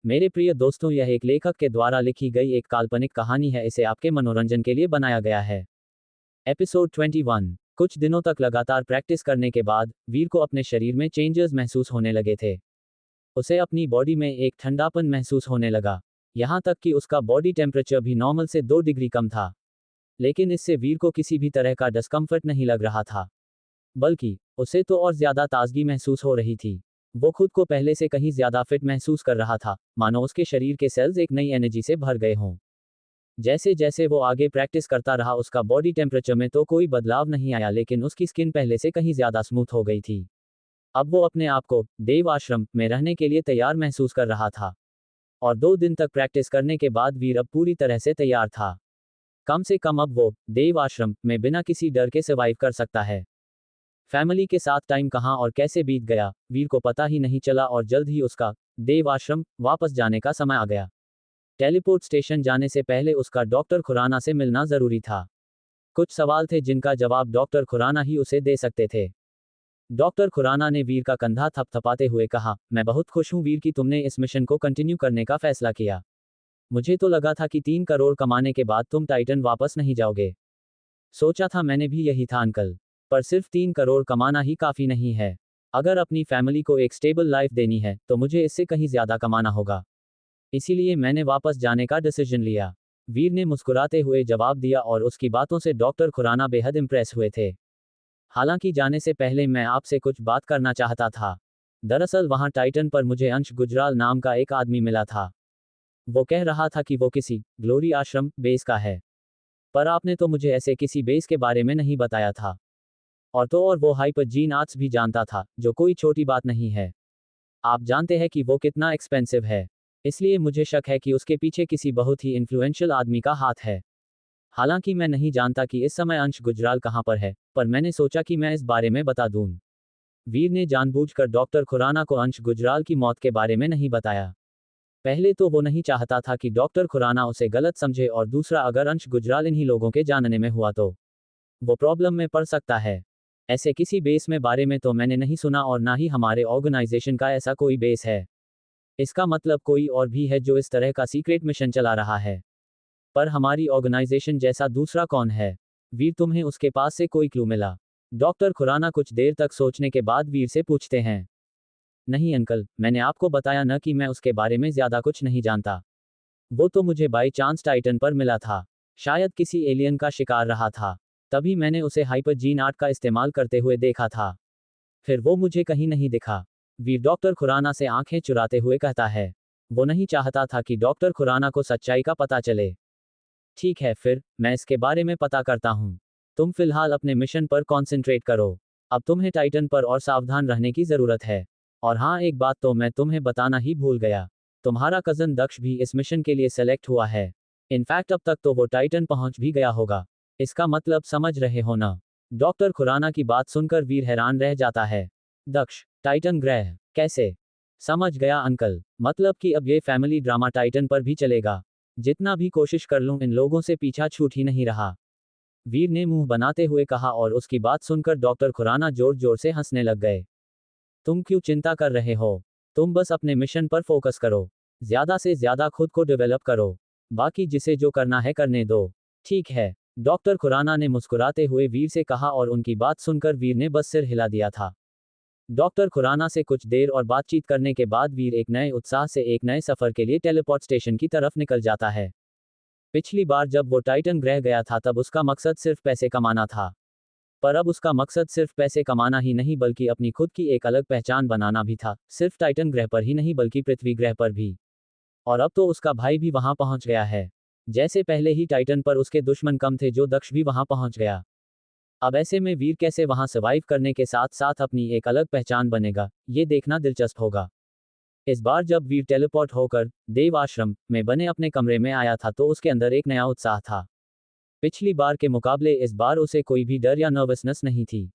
मेरे प्रिय दोस्तों, यह एक लेखक के द्वारा लिखी गई एक काल्पनिक कहानी है। इसे आपके मनोरंजन के लिए बनाया गया है। एपिसोड 21। कुछ दिनों तक लगातार प्रैक्टिस करने के बाद वीर को अपने शरीर में चेंजेस महसूस होने लगे थे। उसे अपनी बॉडी में एक ठंडापन महसूस होने लगा, यहाँ तक कि उसका बॉडी टेम्परेचर भी नॉर्मल से 2 डिग्री कम था। लेकिन इससे वीर को किसी भी तरह का डिस्कम्फर्ट नहीं लग रहा था, बल्कि उसे तो और ज्यादा ताजगी महसूस हो रही थी। वो खुद को पहले से कहीं ज्यादा फिट महसूस कर रहा था, मानो उसके शरीर के सेल्स एक नई एनर्जी से भर गए हों। जैसे जैसे वो आगे प्रैक्टिस करता रहा, उसका बॉडी टेम्परेचर में तो कोई बदलाव नहीं आया, लेकिन उसकी स्किन पहले से कहीं ज्यादा स्मूथ हो गई थी। अब वो अपने आप को देव आश्रम में रहने के लिए तैयार महसूस कर रहा था। और 2 दिन तक प्रैक्टिस करने के बाद वीर अब पूरी तरह से तैयार था। कम से कम अब वो देव आश्रम में बिना किसी डर के सर्वाइव कर सकता है। फैमिली के साथ टाइम कहाँ और कैसे बीत गया, वीर को पता ही नहीं चला और जल्द ही उसका देव आश्रम वापस जाने का समय आ गया। टेलीपोर्ट स्टेशन जाने से पहले उसका डॉक्टर खुराना से मिलना जरूरी था। कुछ सवाल थे जिनका जवाब डॉक्टर खुराना ही उसे दे सकते थे। डॉक्टर खुराना ने वीर का कंधा थपथपाते हुए कहा, मैं बहुत खुश हूं वीर कि तुमने इस मिशन को कंटिन्यू करने का फैसला किया। मुझे तो लगा था कि 3 करोड़ कमाने के बाद तुम टाइटन वापस नहीं जाओगे। सोचा था मैंने भी यही था अंकल, पर सिर्फ 3 करोड़ कमाना ही काफी नहीं है। अगर अपनी फैमिली को एक स्टेबल लाइफ देनी है तो मुझे इससे कहीं ज्यादा कमाना होगा। इसीलिए मैंने वापस जाने का डिसीजन लिया। वीर ने मुस्कुराते हुए जवाब दिया और उसकी बातों से डॉक्टर खुराना बेहद इंप्रेस हुए थे। हालांकि जाने से पहले मैं आपसे कुछ बात करना चाहता था। दरअसल वहां टाइटन पर मुझे अंश गुजराल नाम का एक आदमी मिला था। वो कह रहा था कि वो किसी ग्लोरी आश्रम बेस का है, पर आपने तो मुझे ऐसे किसी बेस के बारे में नहीं बताया था। और वो हाइपर जीन आर्ट्स भी जानता था, जो कोई छोटी बात नहीं है। आप जानते हैं कि वो कितना एक्सपेंसिव है, इसलिए मुझे शक है कि उसके पीछे किसी बहुत ही इन्फ्लुएंशियल आदमी का हाथ है। हालांकि मैं नहीं जानता कि इस समय अंश गुजराल कहाँ पर है, पर मैंने सोचा कि मैं इस बारे में बता दूं। वीर ने जानबूझकर डॉक्टर खुराना को अंश गुजराल की मौत के बारे में नहीं बताया। पहले तो वो नहीं चाहता था कि डॉक्टर खुराना उसे गलत समझे, और दूसरा, अगर अंश गुजराल इन्हीं लोगों के जानने में हुआ तो वो प्रॉब्लम में पड़ सकता है। ऐसे किसी बेस में बारे में तो मैंने नहीं सुना, और ना ही हमारे ऑर्गेनाइजेशन का ऐसा कोई बेस है। इसका मतलब कोई और भी है जो इस तरह का सीक्रेट मिशन चला रहा है। पर हमारी ऑर्गेनाइजेशन जैसा दूसरा कौन है? वीर, तुम्हें उसके पास से कोई क्लू मिला? डॉक्टर खुराना कुछ देर तक सोचने के बाद वीर से पूछते हैं। नहीं अंकल, मैंने आपको बताया न कि मैं उसके बारे में ज्यादा कुछ नहीं जानता। वो तो मुझे बाई चांस टाइटन पर मिला था, शायद किसी एलियन का शिकार रहा था, तभी मैंने उसे हाइपर जीन आर्ट का इस्तेमाल करते हुए देखा था। फिर वो मुझे कहीं नहीं दिखा। वीर डॉक्टर खुराना से आंखें चुराते हुए कहता है। वो नहीं चाहता था कि डॉक्टर खुराना को सच्चाई का पता चले। ठीक है, फिर मैं इसके बारे में पता करता हूँ। तुम फिलहाल अपने मिशन पर कॉन्सेंट्रेट करो। अब तुम्हें टाइटन पर और सावधान रहने की जरूरत है। और हाँ, एक बात तो मैं तुम्हें बताना ही भूल गया, तुम्हारा कजन दक्ष भी इस मिशन के लिए सेलेक्ट हुआ है। इनफैक्ट अब तक तो वो टाइटन पहुंच भी गया होगा। इसका मतलब समझ रहे हो ना? डॉक्टर खुराना की बात सुनकर वीर हैरान रह जाता है। दक्ष, टाइटन ग्रह, कैसे? समझ गया अंकल, मतलब कि अब ये फैमिली ड्रामा टाइटन पर भी चलेगा। जितना भी कोशिश कर लूं, इन लोगों से पीछा छूट ही नहीं रहा। वीर ने मुंह बनाते हुए कहा, और उसकी बात सुनकर डॉक्टर खुराना जोर जोर से हंसने लग गए। तुम क्यों चिंता कर रहे हो? तुम बस अपने मिशन पर फोकस करो, ज्यादा से ज्यादा खुद को डेवलप करो, बाकी जिसे जो करना है करने दो। ठीक है, डॉक्टर खुराना ने मुस्कुराते हुए वीर से कहा, और उनकी बात सुनकर वीर ने बस सिर हिला दिया था। डॉक्टर खुराना से कुछ देर और बातचीत करने के बाद वीर एक नए उत्साह से एक नए सफर के लिए टेलीपोर्ट स्टेशन की तरफ निकल जाता है। पिछली बार जब वो टाइटन ग्रह गया था तब उसका मकसद सिर्फ पैसे कमाना था, पर अब उसका मकसद सिर्फ पैसे कमाना ही नहीं बल्कि अपनी खुद की एक अलग पहचान बनाना भी था, सिर्फ टाइटन ग्रह पर ही नहीं बल्कि पृथ्वी ग्रह पर भी। और अब तो उसका भाई भी वहां पहुंच गया है। जैसे पहले ही टाइटन पर उसके दुश्मन कम थे, जो दक्ष भी वहां पहुंच गया। अब ऐसे में वीर कैसे वहां सर्वाइव करने के साथ साथ अपनी एक अलग पहचान बनेगा, ये देखना दिलचस्प होगा। इस बार जब वीर टेलीपोर्ट होकर देव आश्रम में बने अपने कमरे में आया था तो उसके अंदर एक नया उत्साह था। पिछली बार के मुकाबले इस बार उसे कोई भी डर या नर्वसनेस नहीं थी।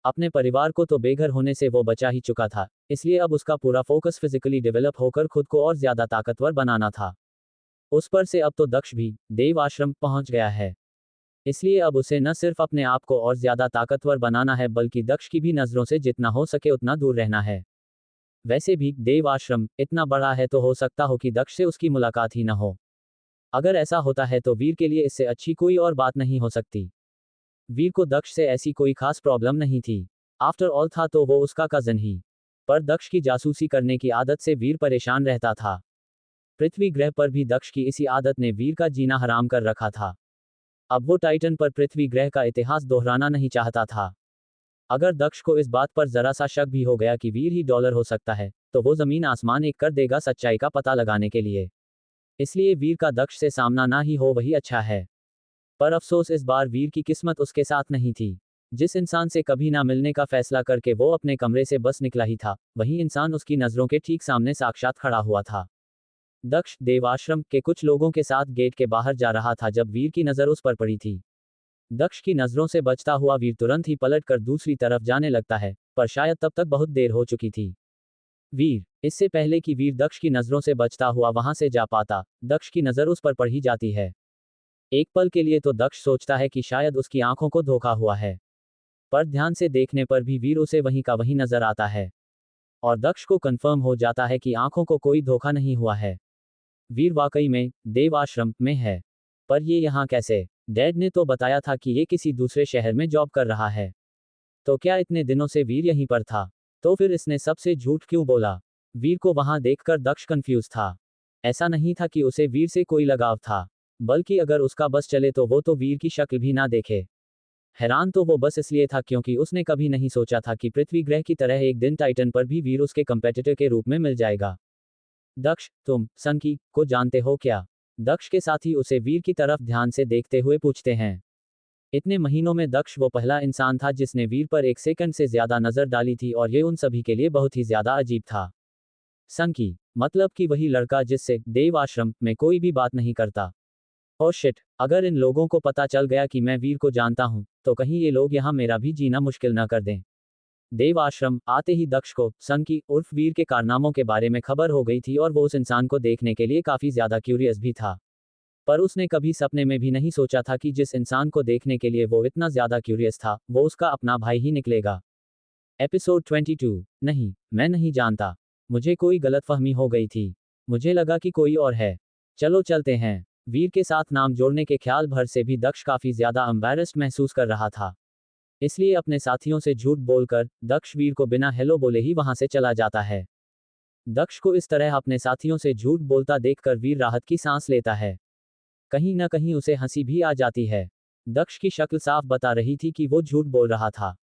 अपने परिवार को तो बेघर होने से वो बचा ही चुका था, इसलिए अब उसका पूरा फोकस फिजिकली डेवलप होकर खुद को और ज्यादा ताकतवर बनाना था। उस पर से अब तो दक्ष भी देव आश्रम पहुंच गया है, इसलिए अब उसे न सिर्फ अपने आप को और ज्यादा ताकतवर बनाना है बल्कि दक्ष की भी नजरों से जितना हो सके उतना दूर रहना है। वैसे भी देव आश्रम इतना बड़ा है तो हो सकता हो कि दक्ष से उसकी मुलाकात ही न हो। अगर ऐसा होता है तो वीर के लिए इससे अच्छी कोई और बात नहीं हो सकती। वीर को दक्ष से ऐसी कोई खास प्रॉब्लम नहीं थी। आफ्टर ऑल था तो वो उसका कजन ही। पर दक्ष की जासूसी करने की आदत से वीर परेशान रहता था। पृथ्वी ग्रह पर भी दक्ष की इसी आदत ने वीर का जीना हराम कर रखा था। अब वो टाइटन पर पृथ्वी ग्रह का इतिहास दोहराना नहीं चाहता था। अगर दक्ष को इस बात पर जरा सा शक भी हो गया कि वीर ही डॉलर हो सकता है, तो वो जमीन आसमान एक कर देगा सच्चाई का पता लगाने के लिए। इसलिए वीर का दक्ष से सामना ना ही हो वही अच्छा है। पर अफसोस इस बार वीर की किस्मत उसके साथ नहीं थी। जिस इंसान से कभी ना मिलने का फैसला करके वो अपने कमरे से बस निकला ही था, वही इंसान उसकी नज़रों के ठीक सामने साक्षात खड़ा हुआ था। दक्ष देवाश्रम के कुछ लोगों के साथ गेट के बाहर जा रहा था जब वीर की नज़र उस पर पड़ी थी। दक्ष की नज़रों से बचता हुआ वीर तुरंत ही पलट कर दूसरी तरफ जाने लगता है, पर शायद तब तक बहुत देर हो चुकी थी। वीर इससे पहले कि वीर दक्ष की नज़रों से बचता हुआ वहां से जा पाता, दक्ष की नज़र उस पर पड़ ही जाती है। एक पल के लिए तो दक्ष सोचता है कि शायद उसकी आंखों को धोखा हुआ है, पर ध्यान से देखने पर भी वीर उसे वहीं का वहीं नजर आता है। और दक्ष को कंफर्म हो जाता है कि आंखों को कोई धोखा नहीं हुआ है। वीर वाकई में देव आश्रम में है। पर ये यहाँ कैसे? डैड ने तो बताया था कि ये किसी दूसरे शहर में जॉब कर रहा है। तो क्या इतने दिनों से वीर यहीं पर था? तो फिर इसने सबसे झूठ क्यों बोला? वीर को वहां देखकर दक्ष कंफ्यूज था। ऐसा नहीं था कि उसे वीर से कोई लगाव था, बल्कि अगर उसका बस चले तो वो तो वीर की शक्ल भी ना देखे। हैरान तो वो बस इसलिए था क्योंकि उसने कभी नहीं सोचा था कि पृथ्वी ग्रह की तरह एक दिन टाइटन पर भी वीर उसके कंपेटिटर के रूप में मिल जाएगा। दक्ष, तुम सनकी को जानते हो क्या? दक्ष के साथी उसे वीर की तरफ ध्यान से देखते हुए पूछते हैं। इतने महीनों में दक्ष वो पहला इंसान था जिसने वीर पर एक सेकंड से ज्यादा नजर डाली थी और ये उन सभी के लिए बहुत ही ज्यादा अजीब था। सनकी मतलब कि वही लड़का जिससे देव आश्रम में कोई भी बात नहीं करता। ओह शिट, अगर इन लोगों को पता चल गया कि मैं वीर को जानता हूं, तो कहीं ये लोग यहां मेरा भी जीना मुश्किल न कर दें। देव आश्रम आते ही दक्ष को सनकी उर्फ वीर के कारनामों के बारे में खबर हो गई थी और वो उस इंसान को देखने के लिए काफी ज्यादा क्यूरियस भी था। पर उसने कभी सपने में भी नहीं सोचा था कि जिस इंसान को देखने के लिए वो इतना ज्यादा क्यूरियस था, वो उसका अपना भाई ही निकलेगा। एपिसोड 22। नहीं, मैं नहीं जानता। मुझे कोई गलतफहमी हो गई थी। मुझे लगा कि कोई और है। चलो चलते हैं। वीर के साथ नाम जोड़ने के ख्याल भर से भी दक्ष काफी ज्यादा एम्बैरेस्ड महसूस कर रहा था। इसलिए अपने साथियों से झूठ बोलकर दक्ष वीर को बिना हेलो बोले ही वहां से चला जाता है। दक्ष को इस तरह अपने साथियों से झूठ बोलता देखकर वीर राहत की सांस लेता है। कहीं न कहीं उसे हंसी भी आ जाती है। दक्ष की शक्ल साफ बता रही थी कि वो झूठ बोल रहा था।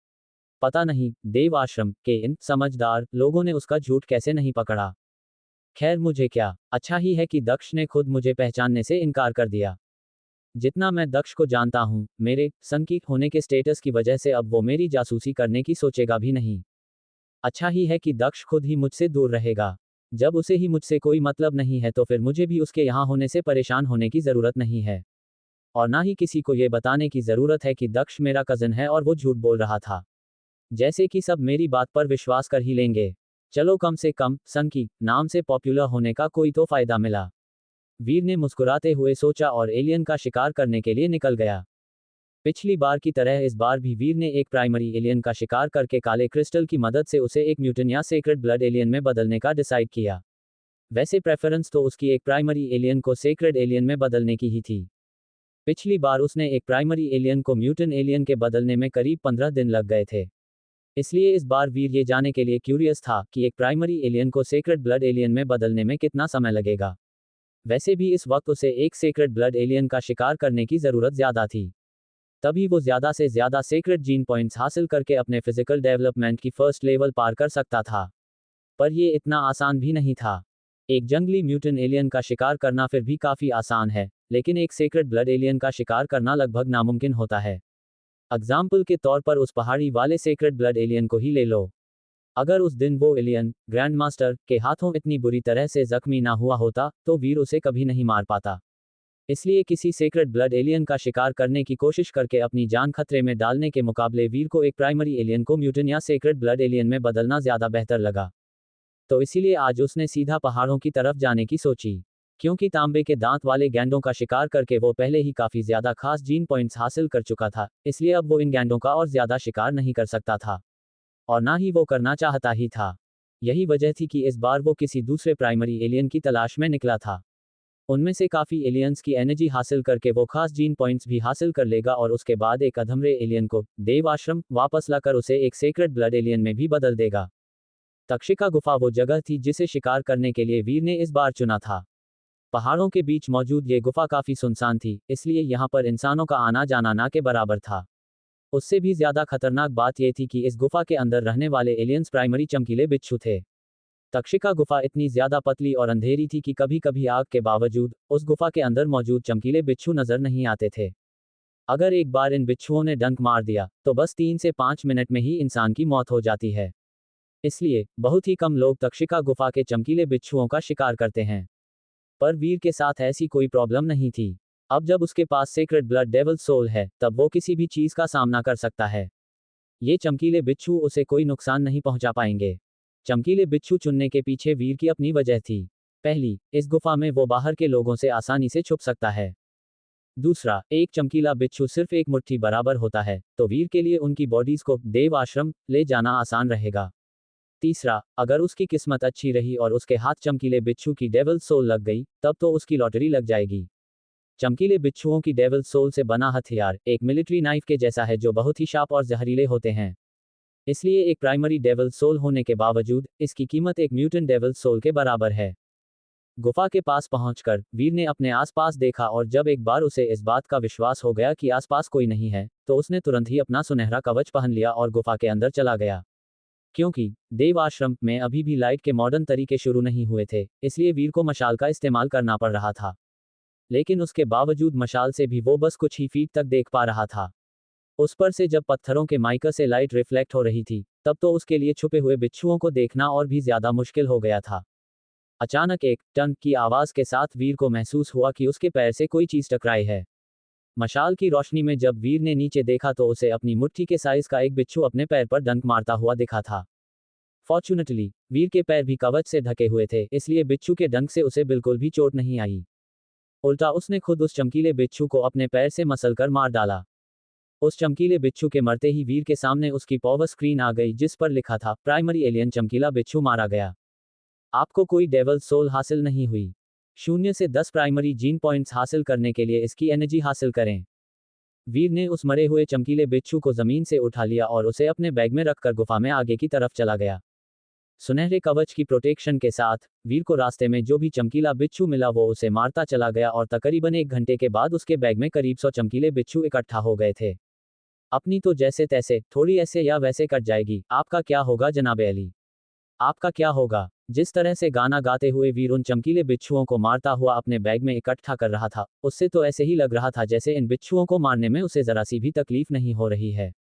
पता नहीं देव आश्रम के इन समझदार लोगों ने उसका झूठ कैसे नहीं पकड़ा। खैर मुझे क्या, अच्छा ही है कि दक्ष ने खुद मुझे पहचानने से इनकार कर दिया। जितना मैं दक्ष को जानता हूं, मेरे सनकी होने के स्टेटस की वजह से अब वो मेरी जासूसी करने की सोचेगा भी नहीं। अच्छा ही है कि दक्ष खुद ही मुझसे दूर रहेगा। जब उसे ही मुझसे कोई मतलब नहीं है तो फिर मुझे भी उसके यहाँ होने से परेशान होने की ज़रूरत नहीं है। और ना ही किसी को ये बताने की ज़रूरत है कि दक्ष मेरा कज़न है और वो झूठ बोल रहा था। जैसे कि सब मेरी बात पर विश्वास कर ही लेंगे। चलो कम से कम सनकी नाम से पॉपुलर होने का कोई तो फायदा मिला। वीर ने मुस्कुराते हुए सोचा और एलियन का शिकार करने के लिए निकल गया। पिछली बार की तरह इस बार भी वीर ने एक प्राइमरी एलियन का शिकार करके काले क्रिस्टल की मदद से उसे एक म्यूटेंट या सेक्रेड ब्लड एलियन में बदलने का डिसाइड किया। वैसे प्रेफरेंस तो उसकी एक प्राइमरी एलियन को सेक्रेड एलियन में बदलने की ही थी। पिछली बार उसने एक प्राइमरी एलियन को म्यूटेंट एलियन के बदलने में करीब 15 दिन लग गए थे। इसलिए इस बार वीर ये जाने के लिए क्यूरियस था कि एक प्राइमरी एलियन को सेक्रेड ब्लड एलियन में बदलने में कितना समय लगेगा। वैसे भी इस वक्त उसे एक सेक्रेड ब्लड एलियन का शिकार करने की ज़रूरत ज़्यादा थी। तभी वो ज़्यादा से ज़्यादा सेक्रेड जीन पॉइंट्स हासिल करके अपने फिजिकल डेवलपमेंट की फर्स्ट लेवल पार कर सकता था। पर ये इतना आसान भी नहीं था। एक जंगली म्यूटेंट एलियन का शिकार करना फिर भी काफ़ी आसान है, लेकिन एक सेक्रेड ब्लड एलियन का शिकार करना लगभग नामुमकिन होता है। एग्जाम्पल के तौर पर उस पहाड़ी वाले सेक्रेड ब्लड एलियन को ही ले लो। अगर उस दिन वो एलियन ग्रैंड मास्टर के हाथों इतनी बुरी तरह से जख्मी ना हुआ होता, तो वीर उसे कभी नहीं मार पाता। इसलिए किसी सेक्रेड ब्लड एलियन का शिकार करने की कोशिश करके अपनी जान खतरे में डालने के मुकाबले वीर को एक प्राइमरी एलियन को म्यूटेंट या सेक्रेड ब्लड एलियन में बदलना ज़्यादा बेहतर लगा। तो इसीलिए आज उसने सीधा पहाड़ों की तरफ जाने की सोची। क्योंकि तांबे के दांत वाले गैंडों का शिकार करके वो पहले ही काफ़ी ज़्यादा खास जीन पॉइंट्स हासिल कर चुका था, इसलिए अब वो इन गैंडों का और ज़्यादा शिकार नहीं कर सकता था। और ना ही वो करना चाहता ही था। यही वजह थी कि इस बार वो किसी दूसरे प्राइमरी एलियन की तलाश में निकला था। उनमें से काफ़ी एलियंस की एनर्जी हासिल करके वो खास जीन पॉइंट्स भी हासिल कर लेगा और उसके बाद एक अधमरे एलियन को देव आश्रम वापस लाकर उसे एक सेक्रेड ब्लड एलियन में भी बदल देगा। तक्षिका गुफा वो जगह थी जिसे शिकार करने के लिए वीर ने इस बार चुना था। पहाड़ों के बीच मौजूद ये गुफा काफ़ी सुनसान थी, इसलिए यहाँ पर इंसानों का आना जाना ना के बराबर था। उससे भी ज़्यादा खतरनाक बात यह थी कि इस गुफा के अंदर रहने वाले एलियंस प्राइमरी चमकीले बिच्छू थे। तक्षिका गुफा इतनी ज्यादा पतली और अंधेरी थी कि कभी कभी आग के बावजूद उस गुफा के अंदर मौजूद चमकीले बिच्छू नजर नहीं आते थे। अगर एक बार इन बिच्छुओं ने डंक मार दिया तो बस 3 से 5 मिनट में ही इंसान की मौत हो जाती है। इसलिए बहुत ही कम लोग तक्षिका गुफा के चमकीले बिच्छुओं का शिकार करते हैं। पर वीर के साथ ऐसी कोई प्रॉब्लम नहीं थी। अब जब उसके पास सीक्रेट ब्लड डेविल सोल है तब वो किसी भी चीज का सामना कर सकता है। ये चमकीले बिच्छू उसे कोई नुकसान नहीं पहुंचा पाएंगे। चमकीले बिच्छू चुनने के पीछे वीर की अपनी वजह थी। पहली, इस गुफा में वो बाहर के लोगों से आसानी से छुप सकता है। दूसरा, एक चमकीला बिच्छू सिर्फ एक मुट्ठी बराबर होता है, तो वीर के लिए उनकी बॉडीज को देव आश्रम ले जाना आसान रहेगा। तीसरा, अगर उसकी किस्मत अच्छी रही और उसके हाथ चमकीले बिच्छू की डेविल सोल लग गई, तब तो उसकी लॉटरी लग जाएगी। चमकीले बिच्छुओं की डेविल सोल से बना हथियार एक मिलिट्री नाइफ के जैसा है जो बहुत ही शार्प और जहरीले होते हैं। इसलिए एक प्राइमरी डेविल सोल होने के बावजूद इसकी कीमत एक म्यूटेंट डेविल सोल के बराबर है। गुफा के पास पहुंचकर वीर ने अपने आसपास देखा और जब एक बार उसे इस बात का विश्वास हो गया कि आसपास कोई नहीं है, तो उसने तुरंत ही अपना सुनहरा कवच पहन लिया और गुफा के अंदर चला गया। क्योंकि देव आश्रम में अभी भी लाइट के मॉडर्न तरीके शुरू नहीं हुए थे, इसलिए वीर को मशाल का इस्तेमाल करना पड़ रहा था। लेकिन उसके बावजूद मशाल से भी वो बस कुछ ही फीट तक देख पा रहा था। उस पर से जब पत्थरों के माइका से लाइट रिफ्लेक्ट हो रही थी, तब तो उसके लिए छुपे हुए बिच्छुओं को देखना और भी ज्यादा मुश्किल हो गया था। अचानक एक टन की आवाज के साथ वीर को महसूस हुआ कि उसके पैर से कोई चीज टकराई है। मशाल की रोशनी में जब वीर ने नीचे देखा तो उसे अपनी मुट्ठी के साइज का एक बिच्छू अपने पैर पर डंक मारता हुआ दिखा था। फॉर्चुनेटली, वीर के पैर भी कवच से ढके हुए थे, इसलिए बिच्छू के डंक से उसे बिल्कुल भी चोट नहीं आई। उल्टा उसने खुद उस चमकीले बिच्छू को अपने पैर से मसलकर मार डाला। उस चमकीले बिच्छू के मरते ही वीर के सामने उसकी पॉवर स्क्रीन आ गई जिस पर लिखा था, प्राइमरी एलियन चमकीला बिच्छू मारा गया। आपको कोई डेविल सोल हासिल नहीं हुई। 0 से 10 प्राइमरी जीन पॉइंट्स हासिल करने के लिए इसकी एनर्जी हासिल करें। वीर ने उस मरे हुए चमकीले बिच्छू को जमीन से उठा लिया और उसे अपने बैग में रखकर गुफा में आगे की तरफ चला गया। सुनहरे कवच की प्रोटेक्शन के साथ वीर को रास्ते में जो भी चमकीला बिच्छू मिला वो उसे मारता चला गया और तकरीबन 1 घंटे के बाद उसके बैग में करीब 100 चमकीले बिच्छू इकट्ठा हो गए थे। अपनी तो जैसे तैसे थोड़ी ऐसे या वैसे कट जाएगी, आपका क्या होगा जनाबे अली? आपका क्या होगा? जिस तरह से गाना गाते हुए वीर उन चमकीले बिच्छुओं को मारता हुआ अपने बैग में इकट्ठा कर रहा था, उससे तो ऐसे ही लग रहा था जैसे इन बिच्छुओं को मारने में उसे जरा सी भी तकलीफ नहीं हो रही है।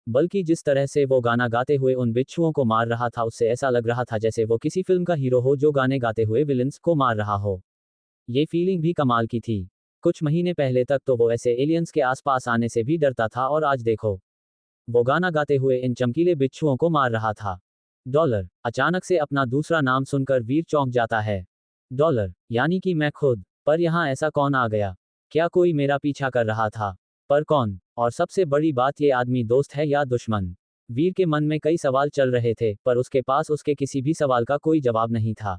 बल्कि जिस तरह से वो गाना गाते हुए उन बिच्छुओं को मार रहा था उससे ऐसा लग रहा था जैसे वो किसी फिल्म का हीरो हो जो गाने गाते हुए विलन्स को मार रहा हो। ये फीलिंग भी कमाल की थी। कुछ महीने पहले तक तो वो ऐसे एलियंस के आसपास आने से भी डरता था और आज देखो, वो गाना गाते हुए इन चमकीले बिच्छुओं को मार रहा था। डॉलर। अचानक से अपना दूसरा नाम सुनकर वीर चौंक जाता है। डॉलर, यानी कि मैं खुद। पर यहाँ ऐसा कौन आ गया? क्या कोई मेरा पीछा कर रहा था? पर कौन? और सबसे बड़ी बात, ये आदमी दोस्त है या दुश्मन? वीर के मन में कई सवाल चल रहे थे, पर उसके पास उसके किसी भी सवाल का कोई जवाब नहीं था।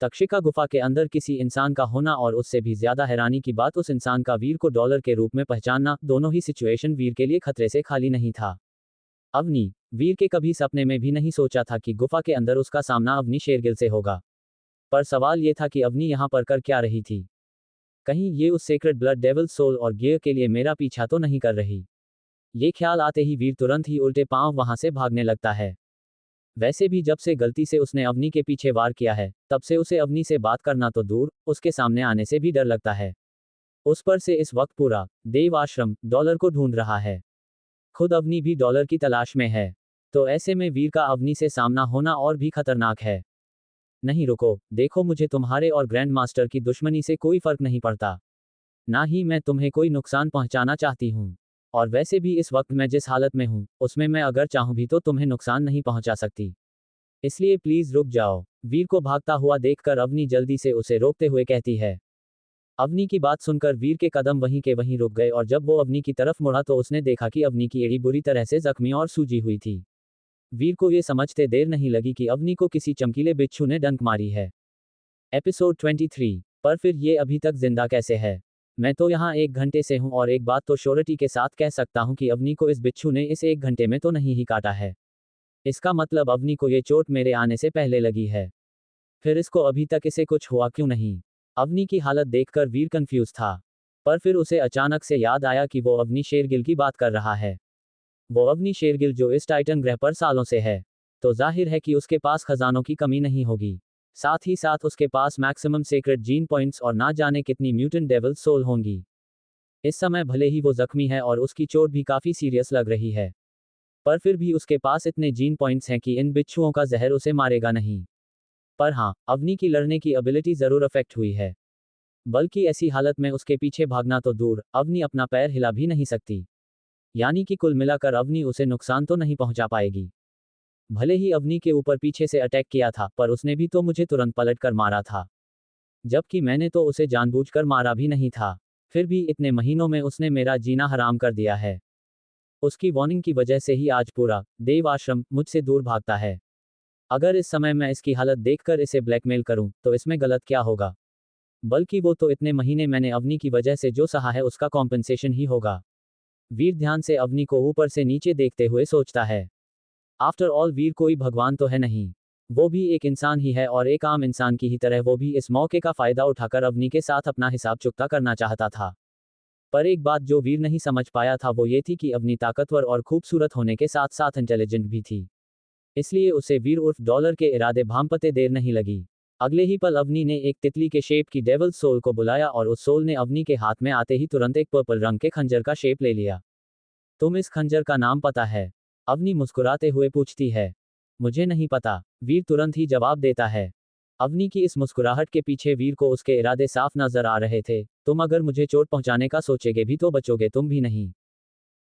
तक्षिका गुफा के अंदर किसी इंसान का होना और उससे भी ज्यादा हैरानी की बात उस इंसान का वीर को डॉलर के रूप में पहचानना, दोनों ही सिचुएशन वीर के लिए खतरे से खाली नहीं था। अवनी। वीर के कभी सपने में भी नहीं सोचा था कि गुफा के अंदर उसका सामना अवनी शेरगिल से होगा। पर सवाल ये था कि अवनी यहाँ पर कर क्या रही थी? कहीं ये उस सेक्रेड ब्लड डेविल सोल और गियर के लिए मेरा पीछा तो नहीं कर रही? ये ख्याल आते ही वीर तुरंत ही उल्टे पांव वहां से भागने लगता है। वैसे भी जब से गलती से उसने अवनी के पीछे वार किया है, तब से उसे अवनी से बात करना तो दूर, उसके सामने आने से भी डर लगता है। उस पर से इस वक्त पूरा देव आश्रम डॉलर को ढूंढ रहा है। खुद अवनी भी डॉलर की तलाश में है। तो ऐसे में वीर का अवनी से सामना होना और भी खतरनाक है। नहीं रुको, देखो, मुझे तुम्हारे और ग्रैंड मास्टर की दुश्मनी से कोई फर्क नहीं पड़ता। ना ही मैं तुम्हें कोई नुकसान पहुंचाना चाहती हूँ। और वैसे भी इस वक्त मैं जिस हालत में हूँ, उसमें मैं अगर चाहूँ भी तो तुम्हें नुकसान नहीं पहुंचा सकती। इसलिए प्लीज रुक जाओ। वीर को भागता हुआ देखकर अवनी जल्दी से उसे रोकते हुए कहती है। अवनी की बात सुनकर वीर के कदम वहीं के वहीं रुक गए और जब वो अवनी की तरफ मुड़ा तो उसने देखा कि अवनी की एड़ी बुरी तरह से जख्मी और सूजी हुई थी। वीर को ये समझते देर नहीं लगी कि अवनी को किसी चमकीले बिच्छू ने डंक मारी है। एपिसोड 23। पर फिर ये अभी तक जिंदा कैसे है? मैं तो यहाँ 1 घंटे से हूँ और एक बात तो श्योरिटी के साथ कह सकता हूँ कि अवनी को इस बिच्छू ने इस 1 घंटे में तो नहीं ही काटा है। इसका मतलब अवनी को ये चोट मेरे आने से पहले लगी है। फिर इसको अभी तक इसे कुछ हुआ क्यों नहीं? अवनी की हालत देखकर वीर कंफ्यूज था। पर फिर उसे अचानक से याद आया कि वो अवनी शेरगिल की बात कर रहा है। वो अवनी शेरगिल जो इस टाइटन ग्रह पर सालों से है। तो जाहिर है कि उसके पास खजानों की कमी नहीं होगी। साथ ही साथ उसके पास मैक्सिमम सीक्रेट जीन पॉइंट्स और ना जाने कितनी म्यूटेंट डेविल सोल होंगी। इस समय भले ही वो जख्मी है और उसकी चोट भी काफी सीरियस लग रही है, पर फिर भी उसके पास इतने जीन पॉइंट्स हैं कि इन बिच्छुओं का जहर उसे मारेगा नहीं। पर हाँ, अवनी की लड़ने की एबिलिटी जरूर अफेक्ट हुई है। बल्कि ऐसी हालत में उसके पीछे भागना तो दूर, अवनी अपना पैर हिला भी नहीं सकती। यानी कि कुल मिलाकर अवनी उसे नुकसान तो नहीं पहुंचा पाएगी। भले ही अवनी के ऊपर पीछे से अटैक किया था, पर उसने भी तो मुझे तुरंत पलट कर मारा था। जबकि मैंने तो उसे जानबूझकर मारा भी नहीं था। फिर भी इतने महीनों में उसने मेरा जीना हराम कर दिया है। उसकी वार्निंग की वजह से ही आज पूरा देव आश्रम मुझसे दूर भागता है। अगर इस समय मैं इसकी हालत देखकर इसे ब्लैकमेल करूं, तो इसमें गलत क्या होगा? बल्कि वो तो इतने महीने मैंने अवनी की वजह से जो सहा है उसका कॉम्पेंसेशन ही होगा। वीर ध्यान से अवनी को ऊपर से नीचे देखते हुए सोचता है। आफ्टर ऑल वीर कोई भगवान तो है नहीं, वो भी एक इंसान ही है और एक आम इंसान की ही तरह वो भी इस मौके का फायदा उठाकर अवनी के साथ अपना हिसाब चुकता करना चाहता था। पर एक बात जो वीर नहीं समझ पाया था वो ये थी कि अवनी ताकतवर और खूबसूरत होने के साथ साथ इंटेलिजेंट भी थी। इसलिए उसे वीर उर्फ डॉलर के इरादे भांपते देर नहीं लगी। अगले ही पल अवनी ने एक तितली के शेप की डेविल सोल को बुलाया और उस सोल ने अवनी के हाथ में आते ही तुरंत एक पर्पल रंग के खंजर का शेप ले लिया। तुम इस खंजर का नाम पता है? अवनी मुस्कुराते हुए पूछती है। मुझे नहीं पता, वीर तुरंत ही जवाब देता है। अवनी की इस मुस्कुराहट के पीछे वीर को उसके इरादे साफ नजर आ रहे थे। तुम अगर मुझे चोट पहुंचाने का सोचेगे भी तो बचोगे तुम भी नहीं।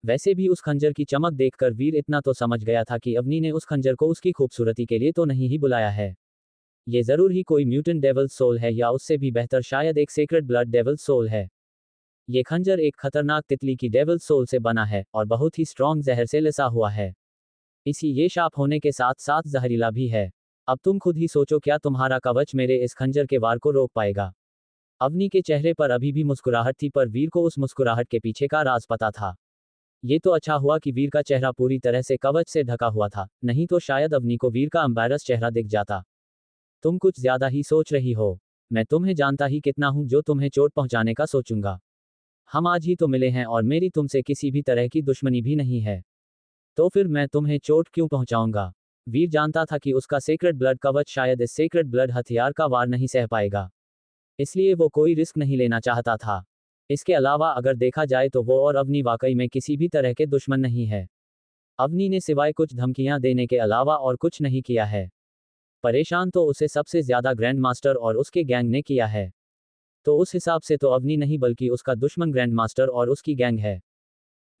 वैसे भी उस खंजर की चमक देखकर वीर इतना तो समझ गया था कि अवनी ने उस खंजर को उसकी खूबसूरती के लिए तो नहीं ही बुलाया है। ये जरूर ही कोई म्यूटेंट डेविल सोल है या उससे भी बेहतर शायद एक सीक्रेट ब्लड डेविल सोल है। ये खंजर एक खतरनाक तितली की डेविल सोल से बना है और बहुत ही स्ट्रॉन्ग जहर से लिसा हुआ है। इसी ये शाप होने के साथ साथ जहरीला भी है। अब तुम खुद ही सोचो क्या तुम्हारा कवच मेरे इस खंजर के वार को रोक पाएगा? अवनी के चेहरे पर अभी भी मुस्कुराहट थी, पर वीर को उस मुस्कुराहट के पीछे का राज पता था। ये तो अच्छा हुआ कि वीर का चेहरा पूरी तरह से कवच से ढका हुआ था, नहीं तो शायद अवनी को वीर का एम्बैरस चेहरा दिख जाता। तुम कुछ ज्यादा ही सोच रही हो। मैं तुम्हें जानता ही कितना हूं जो तुम्हें चोट पहुंचाने का सोचूंगा। हम आज ही तो मिले हैं और मेरी तुमसे किसी भी तरह की दुश्मनी भी नहीं है। तो फिर मैं तुम्हें चोट क्यों पहुंचाऊंगा? वीर जानता था कि उसका सीक्रेट ब्लड कवच शायद इस सीक्रेट ब्लड हथियार का वार नहीं सह पाएगा। इसलिए वो कोई रिस्क नहीं लेना चाहता था। इसके अलावा अगर देखा जाए तो वो और अवनी वाकई में किसी भी तरह के दुश्मन नहीं है। अवनी ने सिवाय कुछ धमकियां देने के अलावा और कुछ नहीं किया है। परेशान तो उसे सबसे ज्यादा ग्रैंड मास्टर और उसके गैंग ने किया है। तो उस हिसाब से तो अवनी नहीं बल्कि उसका दुश्मन ग्रैंड मास्टर और उसकी गैंग है।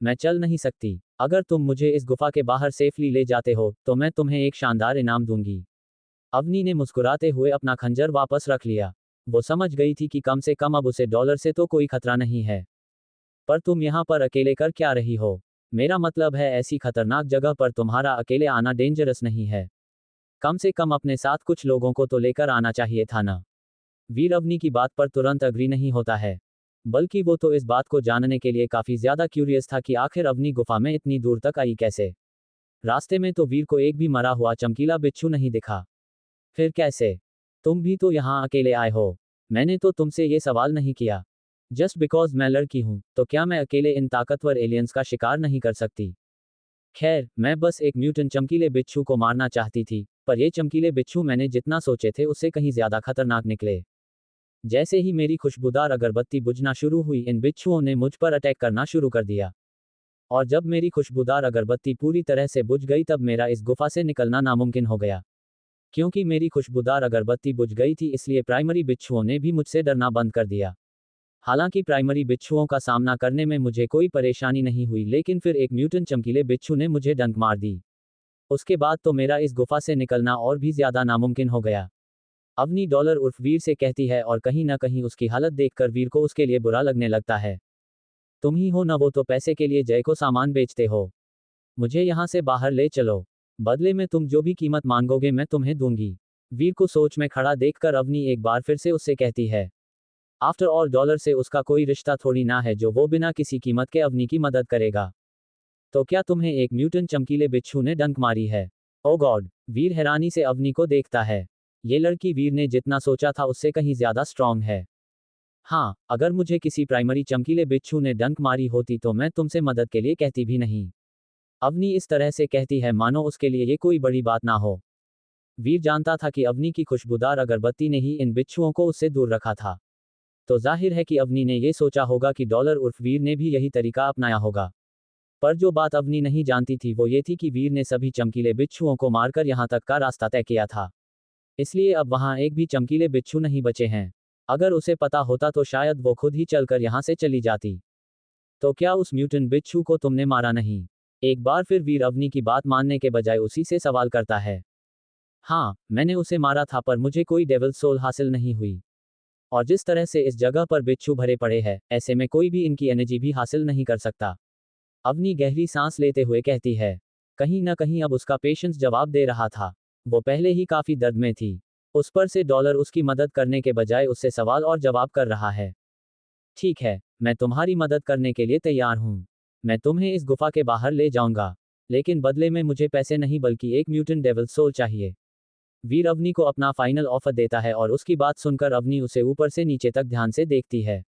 मैं चल नहीं सकती। अगर तुम मुझे इस गुफा के बाहर सेफली ले जाते हो तो मैं तुम्हें एक शानदार इनाम दूंगी। अवनी ने मुस्कुराते हुए अपना खंजर वापस रख लिया। वो समझ गई थी कि कम से कम अब उसे डॉलर से तो कोई खतरा नहीं है। पर तुम यहाँ पर अकेले कर क्या रही हो? मेरा मतलब है ऐसी खतरनाक जगह पर तुम्हारा अकेले आना डेंजरस नहीं है। कम से कम अपने साथ कुछ लोगों को तो लेकर आना चाहिए था ना। वीर अवनी की बात पर तुरंत अग्री नहीं होता है, बल्कि वो तो इस बात को जानने के लिए काफी ज्यादा क्यूरियस था कि आखिर अवनी गुफा में इतनी दूर तक आई कैसे। रास्ते में तो वीर को एक भी मरा हुआ चमकीला बिच्छू नहीं दिखा। फिर कैसे? तुम भी तो यहाँ अकेले आए हो। मैंने तो तुमसे ये सवाल नहीं किया। जस्ट बिकॉज मैं लड़की हूँ तो क्या मैं अकेले इन ताकतवर एलियंस का शिकार नहीं कर सकती? खैर, मैं बस एक म्यूटेंट चमकीले बिच्छू को मारना चाहती थी, पर ये चमकीले बिच्छू मैंने जितना सोचे थे उससे कहीं ज्यादा खतरनाक निकले। जैसे ही मेरी खुशबूदार अगरबत्ती बुझना शुरू हुई इन बिच्छुओं ने मुझ पर अटैक करना शुरू कर दिया। और जब मेरी खुशबूदार अगरबत्ती पूरी तरह से बुझ गई तब मेरा इस गुफा से निकलना नामुमकिन हो गया। क्योंकि मेरी खुशबूदार अगरबत्ती बुझ गई थी इसलिए प्राइमरी बिच्छुओं ने भी मुझसे डरना बंद कर दिया। हालांकि प्राइमरी बिच्छुओं का सामना करने में मुझे कोई परेशानी नहीं हुई, लेकिन फिर एक म्यूटेंट चमकीले बिच्छू ने मुझे डंक मार दी। उसके बाद तो मेरा इस गुफा से निकलना और भी ज्यादा नामुमकिन हो गया। अवनी डॉलर उर्फ वीर से कहती है और कहीं ना कहीं उसकी हालत देखकर वीर को उसके लिए बुरा लगने लगता है। तुम ही हो ना वो तो पैसे के लिए जय को सामान बेचते हो। मुझे यहाँ से बाहर ले चलो। बदले में तुम जो भी कीमत मांगोगे मैं तुम्हें दूंगी। वीर को सोच में खड़ा देखकर अवनी एक बार फिर से उससे कहती है, आफ्टर ऑल डॉलर से उसका कोई रिश्ता थोड़ी ना है जो वो बिना किसी कीमत के अवनी की मदद करेगा। तो क्या तुम्हें एक म्यूटेंट चमकीले बिच्छू ने डंक मारी है? ओ गॉड! वीर हैरानी से अवनी को देखता है। ये लड़की वीर ने जितना सोचा था उससे कहीं ज्यादा स्ट्रांग है। हाँ, अगर मुझे किसी प्राइमरी चमकीले बिच्छू ने डंक मारी होती तो मैं तुमसे मदद के लिए कहती भी नहीं। अवनी इस तरह से कहती है मानो उसके लिए ये कोई बड़ी बात ना हो। वीर जानता था कि अवनी की खुशबूदार अगरबत्ती ने ही इन बिच्छुओं को उससे दूर रखा था। तो जाहिर है कि अवनी ने ये सोचा होगा कि डॉलर उर्फ वीर ने भी यही तरीका अपनाया होगा। पर जो बात अवनी नहीं जानती थी वो ये थी कि वीर ने सभी चमकीले बिच्छुओं को मारकर यहाँ तक का रास्ता तय किया था। इसलिए अब वहाँ एक भी चमकीले बिच्छू नहीं बचे हैं। अगर उसे पता होता तो शायद वो खुद ही चलकर यहाँ से चली जाती। तो क्या उस म्यूटेंट बिच्छू को तुमने मारा नहीं? एक बार फिर वीर अवनी की बात मानने के बजाय उसी से सवाल करता है। हाँ, मैंने उसे मारा था पर मुझे कोई डेविल सोल हासिल नहीं हुई। और जिस तरह से इस जगह पर बिच्छू भरे पड़े हैं, ऐसे में कोई भी इनकी एनर्जी भी हासिल नहीं कर सकता। अवनी गहरी सांस लेते हुए कहती है। कहीं न कहीं अब उसका पेशेंस जवाब दे रहा था। वो पहले ही काफी दर्द में थी। उस पर से डॉलर उसकी मदद करने के बजाय उससे सवाल और जवाब कर रहा है। ठीक है, मैं तुम्हारी मदद करने के लिए तैयार हूँ। मैं तुम्हें इस गुफा के बाहर ले जाऊंगा। लेकिन बदले में मुझे पैसे नहीं बल्कि एक म्यूटेंट डेविल सोल चाहिए। वीर अवनी को अपना फाइनल ऑफर देता है और उसकी बात सुनकर अवनी उसे ऊपर से नीचे तक ध्यान से देखती है।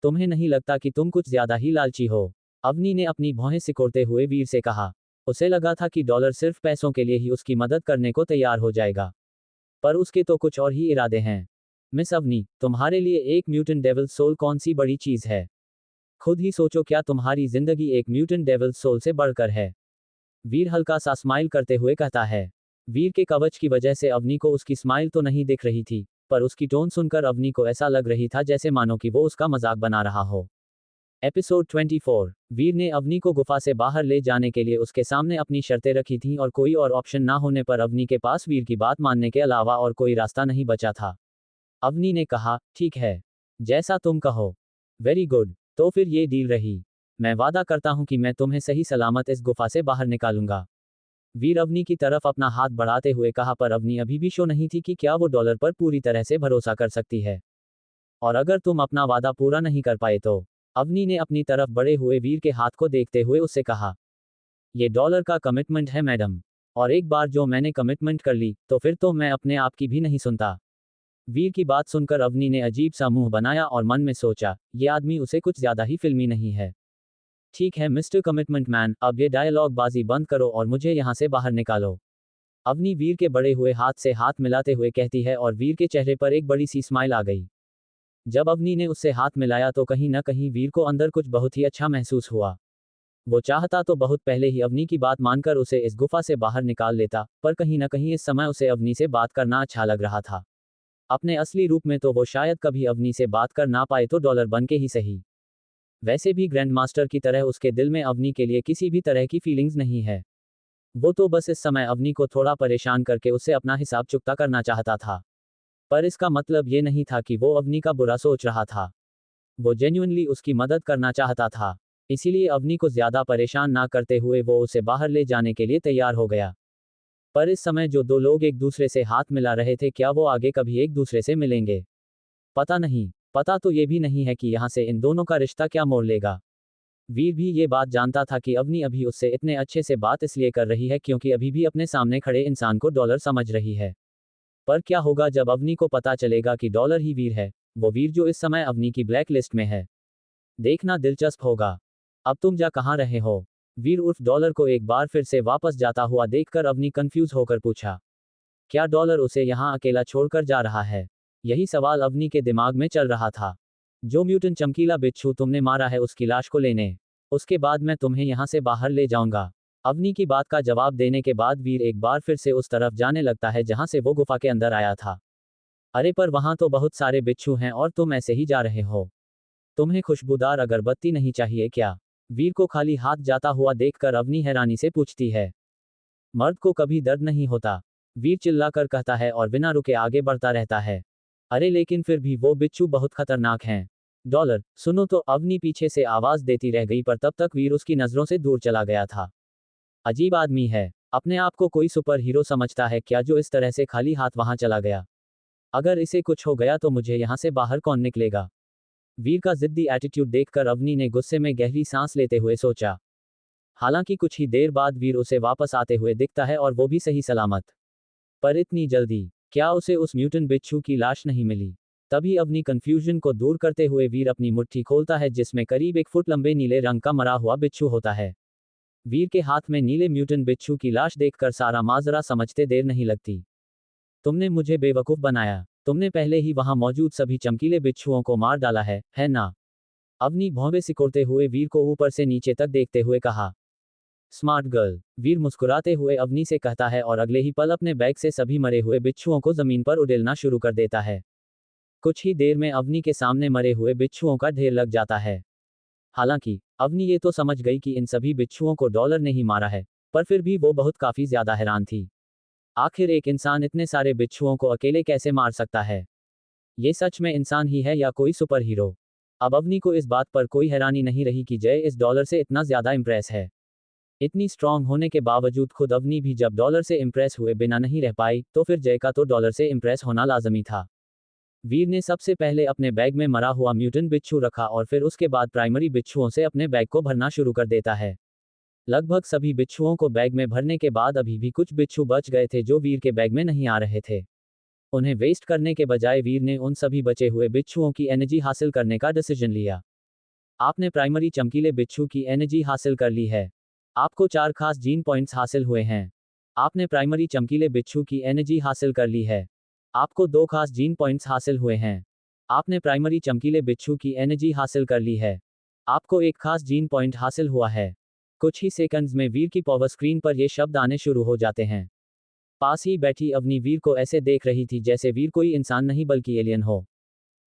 तुम्हें नहीं लगता कि तुम कुछ ज्यादा ही लालची हो? अवनी ने अपनी भौहें सिकोड़ते हुए वीर से कहा। उसे लगा था कि डॉलर सिर्फ पैसों के लिए ही उसकी मदद करने को तैयार हो जाएगा। पर उसके तो कुछ और ही इरादे हैं। मिस अवनी, तुम्हारे लिए एक म्यूटेंट डेविल सोल कौन सी बड़ी चीज है? खुद ही सोचो, क्या तुम्हारी जिंदगी एक म्यूटेंट डेविल सोल से बढ़कर है? वीर हल्का सा स्माइल करते हुए कहता है। वीर के कवच की वजह से अवनी को उसकी स्माइल तो नहीं दिख रही थी, पर उसकी टोन सुनकर अवनी को ऐसा लग रही था जैसे मानो कि वो उसका मजाक बना रहा हो। एपिसोड 24। वीर ने अवनी को गुफा से बाहर ले जाने के लिए उसके सामने अपनी शर्तें रखी थीं और कोई और ऑप्शन ना होने पर अवनी के पास वीर की बात मानने के अलावा और कोई रास्ता नहीं बचा था। अवनी ने कहा, ठीक है, जैसा तुम कहो। वेरी गुड, तो फिर ये डील रही। मैं वादा करता हूं कि मैं तुम्हें सही सलामत इस गुफा से बाहर निकालूंगा। वीर अवनी की तरफ अपना हाथ बढ़ाते हुए कहा, पर अवनी अभी भी श्योर नहीं थी कि क्या वो डॉलर पर पूरी तरह से भरोसा कर सकती है। और अगर तुम अपना वादा पूरा नहीं कर पाए तो? अवनी ने अपनी तरफ बढ़े हुए वीर के हाथ को देखते हुए उससे कहा। ये डॉलर का कमिटमेंट है मैडम। और एक बार जो मैंने कमिटमेंट कर ली, तो फिर तो मैं अपने आप की भी नहीं सुनता। वीर की बात सुनकर अवनी ने अजीब सा मुंह बनाया और मन में सोचा, ये आदमी उसे कुछ ज्यादा ही फिल्मी नहीं है। ठीक है मिस्टर कमिटमेंट मैन, अब ये डायलॉग बाजी बंद करो और मुझे यहाँ से बाहर निकालो। अवनी वीर के बड़े हुए हाथ से हाथ मिलाते हुए कहती है और वीर के चेहरे पर एक बड़ी सी स्माइल आ गई। जब अवनी ने उससे हाथ मिलाया तो कहीं न कहीं वीर को अंदर कुछ बहुत ही अच्छा महसूस हुआ। वो चाहता तो बहुत पहले ही अवनी की बात मानकर उसे इस गुफा से बाहर निकाल लेता, पर कहीं न कहीं इस समय उसे अवनी से बात करना अच्छा लग रहा था। अपने असली रूप में तो वो शायद कभी अवनी से बात कर ना पाए तो डॉलर बन के ही सही। वैसे भी ग्रैंड मास्टर की तरह उसके दिल में अवनी के लिए किसी भी तरह की फीलिंग्स नहीं है। वो तो बस इस समय अवनी को थोड़ा परेशान करके उससे अपना हिसाब चुकता करना चाहता था। पर इसका मतलब ये नहीं था कि वो अवनी का बुरा सोच रहा था। वो जेन्युइनली उसकी मदद करना चाहता था। इसीलिए अवनी को ज्यादा परेशान ना करते हुए वो उसे बाहर ले जाने के लिए तैयार हो गया। पर इस समय जो दो लोग एक दूसरे से हाथ मिला रहे थे, क्या वो आगे कभी एक दूसरे से मिलेंगे? पता नहीं। पता तो ये भी नहीं है कि यहाँ से इन दोनों का रिश्ता क्या मोड़ लेगा। वीर भी ये बात जानता था कि अवनी अभी उससे इतने अच्छे से बात इसलिए कर रही है क्योंकि अभी भी अपने सामने खड़े इंसान को डॉलर समझ रही है। पर क्या होगा जब अवनी को पता चलेगा कि डॉलर ही वीर है, वो वीर जो इस समय अवनी की ब्लैक लिस्ट में है? देखना दिलचस्प होगा। अब तुम जा कहाँ रहे हो? वीर उर्फ डॉलर को एक बार फिर से वापस जाता हुआ देखकर अवनी कंफ्यूज होकर पूछा। क्या डॉलर उसे यहाँ अकेला छोड़कर जा रहा है? यही सवाल अवनी के दिमाग में चल रहा था। जो म्यूटेंट चमकीला बिच्छू तुमने मारा है उसकी लाश को लेने। उसके बाद मैं तुम्हें यहाँ से बाहर ले जाऊंगा। अवनी की बात का जवाब देने के बाद वीर एक बार फिर से उस तरफ जाने लगता है जहां से वो गुफा के अंदर आया था। अरे पर वहां तो बहुत सारे बिच्छू हैं और तुम ऐसे ही जा रहे हो। तुम्हें खुशबूदार अगरबत्ती नहीं चाहिए क्या? वीर को खाली हाथ जाता हुआ देखकर अवनी हैरानी से पूछती है। मर्द को कभी दर्द नहीं होता, वीर चिल्लाकर कहता है और बिना रुके आगे बढ़ता रहता है। अरे लेकिन फिर भी वो बिच्छू बहुत खतरनाक हैं। डॉलर सुनो तो, अवनी पीछे से आवाज देती रह गई पर तब तक वीर उसकी नजरों से दूर चला गया था। अजीब आदमी है। अपने आप को कोई सुपर हीरो समझता है क्या जो इस तरह से खाली हाथ वहां चला गया? अगर इसे कुछ हो गया तो मुझे यहां से बाहर कौन निकलेगा? वीर का जिद्दी एटीट्यूड देखकर अवनी ने गुस्से में गहरी सांस लेते हुए सोचा। हालांकि कुछ ही देर बाद वीर उसे वापस आते हुए दिखता है और वो भी सही सलामत। पर इतनी जल्दी, क्या उसे उस म्यूटेंट बिच्छू की लाश नहीं मिली? तभी अवनी कंफ्यूजन को दूर करते हुए वीर अपनी मुट्ठी खोलता है जिसमें करीब 1 फुट लंबे नीले रंग का मरा हुआ बिच्छू होता है। वीर के हाथ में नीले म्यूटेंट बिच्छू की लाश देखकर सारा माजरा समझते देर नहीं लगती। तुमने मुझे बेवकूफ बनाया। तुमने पहले ही वहां मौजूद सभी चमकीले बिच्छुओं को मार डाला है ना? अवनी भौंवे सिकोड़ते हुए वीर को ऊपर से नीचे तक देखते हुए कहा। स्मार्ट गर्ल, वीर मुस्कुराते हुए अवनी से कहता है और अगले ही पल अपने बैग से सभी मरे हुए बिच्छुओं को जमीन पर उड़ेलना शुरू कर देता है। कुछ ही देर में अवनी के सामने मरे हुए बिच्छुओं का ढेर लग जाता है। हालांकि अवनी ये तो समझ गई कि इन सभी बिच्छुओं को डॉलर ने ही मारा है, पर फिर भी वो बहुत काफी ज्यादा हैरान थी। आखिर एक इंसान इतने सारे बिच्छुओं को अकेले कैसे मार सकता है? ये सच में इंसान ही है या कोई सुपर हीरो? अब अवनी को इस बात पर कोई हैरानी नहीं रही कि जय इस डॉलर से इतना ज्यादा इंप्रेस है। इतनी स्ट्रांग होने के बावजूद खुद अवनी भी जब डॉलर से इंप्रेस हुए बिना नहीं रह पाई, तो फिर जय का तो डॉलर से इंप्रेस होना लाजमी था। वीर ने सबसे पहले अपने बैग में मरा हुआ म्यूटेंट बिच्छू रखा और फिर उसके बाद प्राइमरी बिच्छुओं से अपने बैग को भरना शुरू कर देता है। लगभग सभी बिच्छुओं को बैग में भरने के बाद अभी भी कुछ बिच्छू बच गए थे जो वीर के बैग में नहीं आ रहे थे। उन्हें वेस्ट करने के बजाय वीर ने उन सभी बचे हुए बिच्छुओं की एनर्जी हासिल करने का डिसीजन लिया। आपने प्राइमरी चमकीले बिच्छू की एनर्जी हासिल कर ली है। आपको 4 खास जीन पॉइंट्स हासिल हुए हैं। आपने प्राइमरी चमकीले बिच्छू की एनर्जी हासिल कर ली है। आपको 2 खास जीन पॉइंट्स हासिल हुए हैं। आपने प्राइमरी चमकीले बिच्छू की एनर्जी हासिल कर ली है। आपको 1 खास जीन पॉइंट हासिल हुआ है। कुछ ही सेकंड्स में वीर की पावर स्क्रीन पर ये शब्द आने शुरू हो जाते हैं। पास ही बैठी अवनी वीर को ऐसे देख रही थी जैसे वीर कोई इंसान नहीं बल्कि एलियन हो।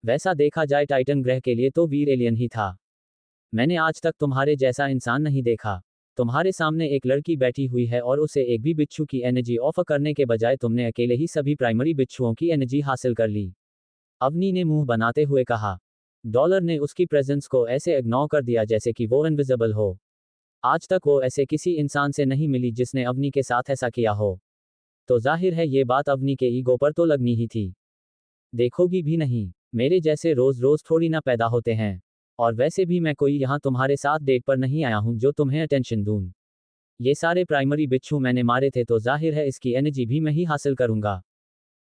वैसा देखा जाए टाइटन ग्रह के लिए तो वीर एलियन ही था। मैंने आज तक तुम्हारे जैसा इंसान नहीं देखा। तुम्हारे सामने एक लड़की बैठी हुई है और उसे एक भी बिच्छू की एनर्जी ऑफर करने के बजाय तुमने अकेले ही सभी प्राइमरी बिच्छुओं की एनर्जी हासिल कर ली। अवनी ने मुंह बनाते हुए कहा। डॉलर ने उसकी प्रेजेंस को ऐसे इग्नोर कर दिया जैसे कि वो इनविजिबल हो। आज तक वो ऐसे किसी इंसान से नहीं मिली जिसने अवनी के साथ ऐसा किया हो। तो जाहिर है ये बात अवनी के ईगो पर तो लगनी ही थी। देखोगी भी नहीं, मेरे जैसे रोज रोज थोड़ी ना पैदा होते हैं। और वैसे भी मैं कोई यहाँ तुम्हारे साथ डेट पर नहीं आया हूँ जो तुम्हें अटेंशन दूं। ये सारे प्राइमरी बिच्छू मैंने मारे थे तो जाहिर है इसकी एनर्जी भी मैं ही हासिल करूंगा।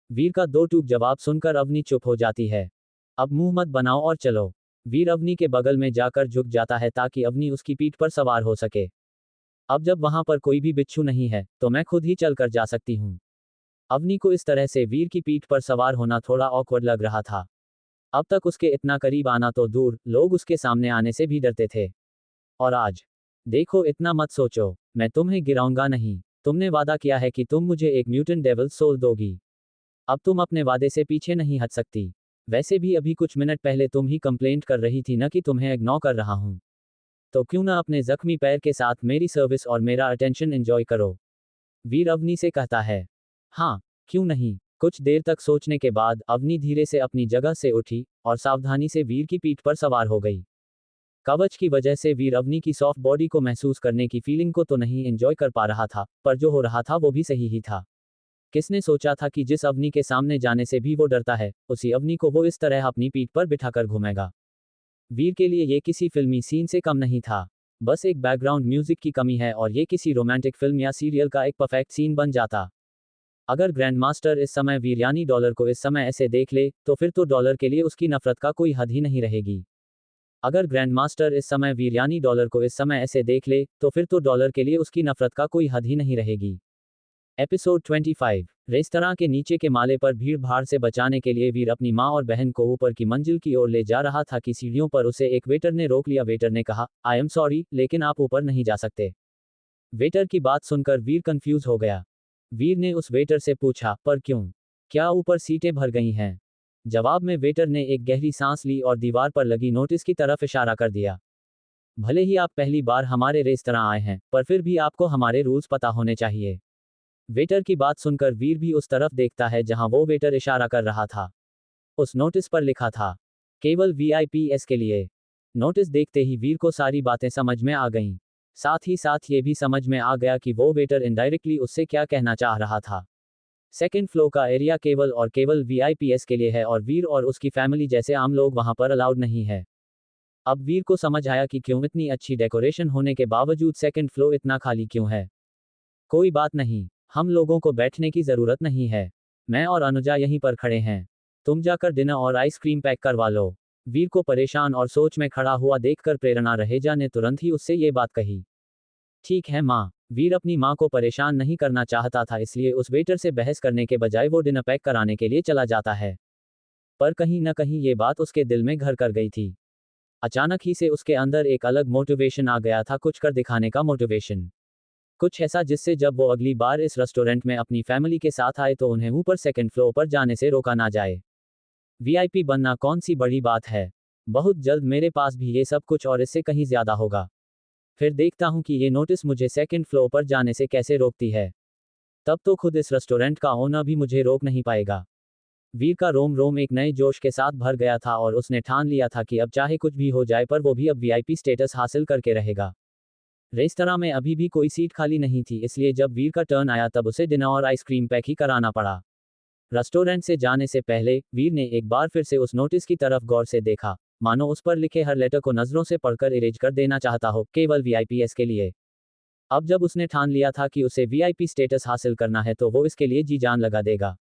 वीर का दो टूक जवाब सुनकर अवनी चुप हो जाती है। अब मुंह मत बनाओ और चलो। वीर अवनी के बगल में जाकर झुक जाता है ताकि अवनी उसकी पीठ पर सवार हो सके। अब जब वहां पर कोई भी बिच्छू नहीं है तो मैं खुद ही चलकर जा सकती हूँ। अवनी को इस तरह से वीर की पीठ पर सवार होना थोड़ा ऑकवर्ड लग रहा था। अब तक उसके इतना करीब आना तो दूर, लोग उसके सामने आने से भी डरते थे। और आज, देखो इतना मत सोचो, मैं तुम्हें गिराऊंगा नहीं। तुमने वादा किया है कि तुम मुझे एक म्यूटेंट डेविल सोल दोगी। अब तुम अपने वादे से पीछे नहीं हट सकती। वैसे भी अभी कुछ मिनट पहले तुम ही कंप्लेंट कर रही थी ना कि तुम्हें इग्नोर कर रहा हूं। तो क्यों ना अपने जख्मी पैर के साथ मेरी सर्विस और मेरा अटेंशन एंजॉय करो? वीर अवनी से कहता है। हाँ, क्यों नहीं? कुछ देर तक सोचने के बाद अवनी धीरे से अपनी जगह से उठी और सावधानी से वीर की पीठ पर सवार हो गई। कवच की वजह से वीर अवनी की सॉफ्ट बॉडी को महसूस करने की फीलिंग को तो नहीं एंजॉय कर पा रहा था, पर जो हो रहा था वो भी सही ही था। किसने सोचा था कि जिस अवनी के सामने जाने से भी वो डरता है, उसी अवनी को वो इस तरह अपनी पीठ पर बिठाकर घूमेगा। वीर के लिए ये किसी फिल्मी सीन से कम नहीं था। बस एक बैकग्राउंड म्यूजिक की कमी है और ये किसी रोमांटिक फिल्म या सीरियल का एक परफेक्ट सीन बन जाता। अगर ग्रैंड मास्टर इस समय वीर यानी डॉलर को इस समय ऐसे देख ले, तो फिर तो डॉलर के लिए उसकी नफरत का कोई हद ही नहीं रहेगी। अगर ग्रैंड मास्टर इस समय वीर यानी डॉलर को इस समय ऐसे देख ले, तो फिर तो डॉलर के लिए उसकी नफरत का कोई हद ही नहीं रहेगी। एपिसोड 25। रेस्तरां के नीचे के माले पर भीड़ भाड़ से बचाने के लिए वीर अपनी मां और बहन को ऊपर की मंजिल की ओर ले जा रहा था कि सीढ़ियों पर उसे एक वेटर ने रोक लिया। वेटर ने कहा, आई एम सॉरी, लेकिन आप ऊपर नहीं जा सकते। वेटर की बात सुनकर वीर कंफ्यूज हो गया। वीर ने उस वेटर से पूछा, पर क्यों? क्या ऊपर सीटें भर गई हैं? जवाब में वेटर ने एक गहरी सांस ली और दीवार पर लगी नोटिस की तरफ इशारा कर दिया। भले ही आप पहली बार हमारे रेस्तरां आए हैं, पर फिर भी आपको हमारे रूल्स पता होने चाहिए। वेटर की बात सुनकर वीर भी उस तरफ देखता है जहां वो वेटर इशारा कर रहा था। उस नोटिस पर लिखा था, केवल VIPs के लिए। नोटिस देखते ही वीर को सारी बातें समझ में आ गईं। साथ ही साथ ये भी समझ में आ गया कि वो वेटर इनडायरेक्टली उससे क्या कहना चाह रहा था। सेकेंड फ्लोर का एरिया केवल और केवल वीआईपीएस के लिए है और वीर और उसकी फैमिली जैसे आम लोग वहां पर अलाउड नहीं है। अब वीर को समझ आया कि क्यों इतनी अच्छी डेकोरेशन होने के बावजूद सेकेंड फ्लोर इतना खाली क्यों है। कोई बात नहीं, हम लोगों को बैठने की जरूरत नहीं है। मैं और अनुजा यहीं पर खड़े हैं। तुम जाकर डिनर और आइसक्रीम पैक करवा लो। वीर को परेशान और सोच में खड़ा हुआ देखकर प्रेरणा रहेजा ने तुरंत ही उससे ये बात कही। ठीक है माँ। वीर अपनी माँ को परेशान नहीं करना चाहता था, इसलिए उस वेटर से बहस करने के बजाय वो डिनर पैक कराने के लिए चला जाता है। पर कहीं न कहीं ये बात उसके दिल में घर कर गई थी। अचानक ही से उसके अंदर एक अलग मोटिवेशन आ गया था, कुछ कर दिखाने का मोटिवेशन। कुछ ऐसा जिससे जब वो अगली बार इस रेस्टोरेंट में अपनी फैमिली के साथ आए तो उन्हें ऊपर सेकंड फ्लोर पर जाने से रोका ना जाए। वीआईपी बनना कौन सी बड़ी बात है। बहुत जल्द मेरे पास भी ये सब कुछ और इससे कहीं ज्यादा होगा। फिर देखता हूँ कि ये नोटिस मुझे सेकंड फ्लोर पर जाने से कैसे रोकती है। तब तो खुद इस रेस्टोरेंट का ओनर भी मुझे रोक नहीं पाएगा। वीर का रोम रोम एक नए जोश के साथ भर गया था और उसने ठान लिया था कि अब चाहे कुछ भी हो जाए पर वो भी अब वीआईपी स्टेटस हासिल करके रहेगा। रेस्तरां में अभी भी कोई सीट खाली नहीं थी, इसलिए जब वीर का टर्न आया तब उसे डिनर और आइसक्रीम पैक ही कराना पड़ा। रेस्टोरेंट से जाने से पहले वीर ने एक बार फिर से उस नोटिस की तरफ गौर से देखा, मानो उस पर लिखे हर लेटर को नजरों से पढ़कर इरेज कर देना चाहता हो, केवल वीआईपीएस के लिए। अब जब उसने ठान लिया था कि उसे वीआईपी स्टेटस हासिल करना है तो वो इसके लिए जी जान लगा देगा।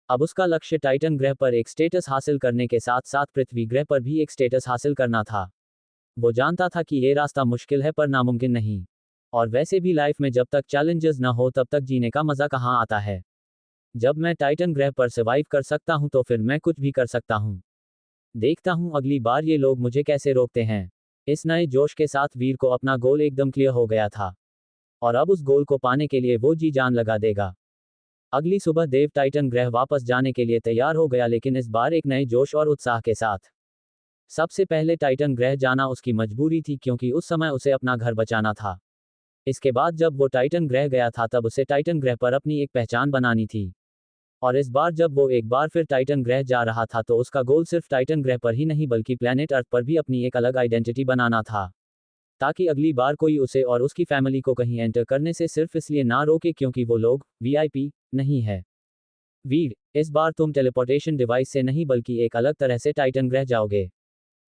अब उसका लक्ष्य टाइटन ग्रह पर एक स्टेटस हासिल करने के साथ साथ पृथ्वी ग्रह पर भी एक स्टेटस हासिल करना था। वो जानता था कि ये रास्ता मुश्किल है पर नामुमकिन नहीं। और वैसे भी लाइफ में जब तक चैलेंजेस न हो तब तक जीने का मजा कहाँ आता है। जब मैं टाइटन ग्रह पर सर्वाइव कर सकता हूं तो फिर मैं कुछ भी कर सकता हूं। देखता हूं अगली बार ये लोग मुझे कैसे रोकते हैं। इस नए जोश के साथ वीर को अपना गोल एकदम क्लियर हो गया था और अब उस गोल को पाने के लिए वो जी जान लगा देगा। अगली सुबह देव टाइटन ग्रह वापस जाने के लिए तैयार हो गया, लेकिन इस बार एक नए जोश और उत्साह के साथ। सबसे पहले टाइटन ग्रह जाना उसकी मजबूरी थी क्योंकि उस समय उसे अपना घर बचाना था। इसके बाद जब वो टाइटन ग्रह गया था तब उसे टाइटन ग्रह पर अपनी एक पहचान बनानी थी। और इस बार जब वो एक बार फिर टाइटन ग्रह जा रहा था तो उसका गोल सिर्फ टाइटन ग्रह पर ही नहीं बल्कि प्लैनेट अर्थ पर भी अपनी एक अलग आइडेंटिटी बनाना था, ताकि अगली बार कोई उसे और उसकी फैमिली को कहीं एंटर करने से सिर्फ इसलिए ना रोके क्योंकि वो लोग वीआईपी नहीं है। वीर, इस बार तुम टेलीपोर्टेशन डिवाइस से नहीं बल्कि एक अलग तरह से टाइटन ग्रह जाओगे।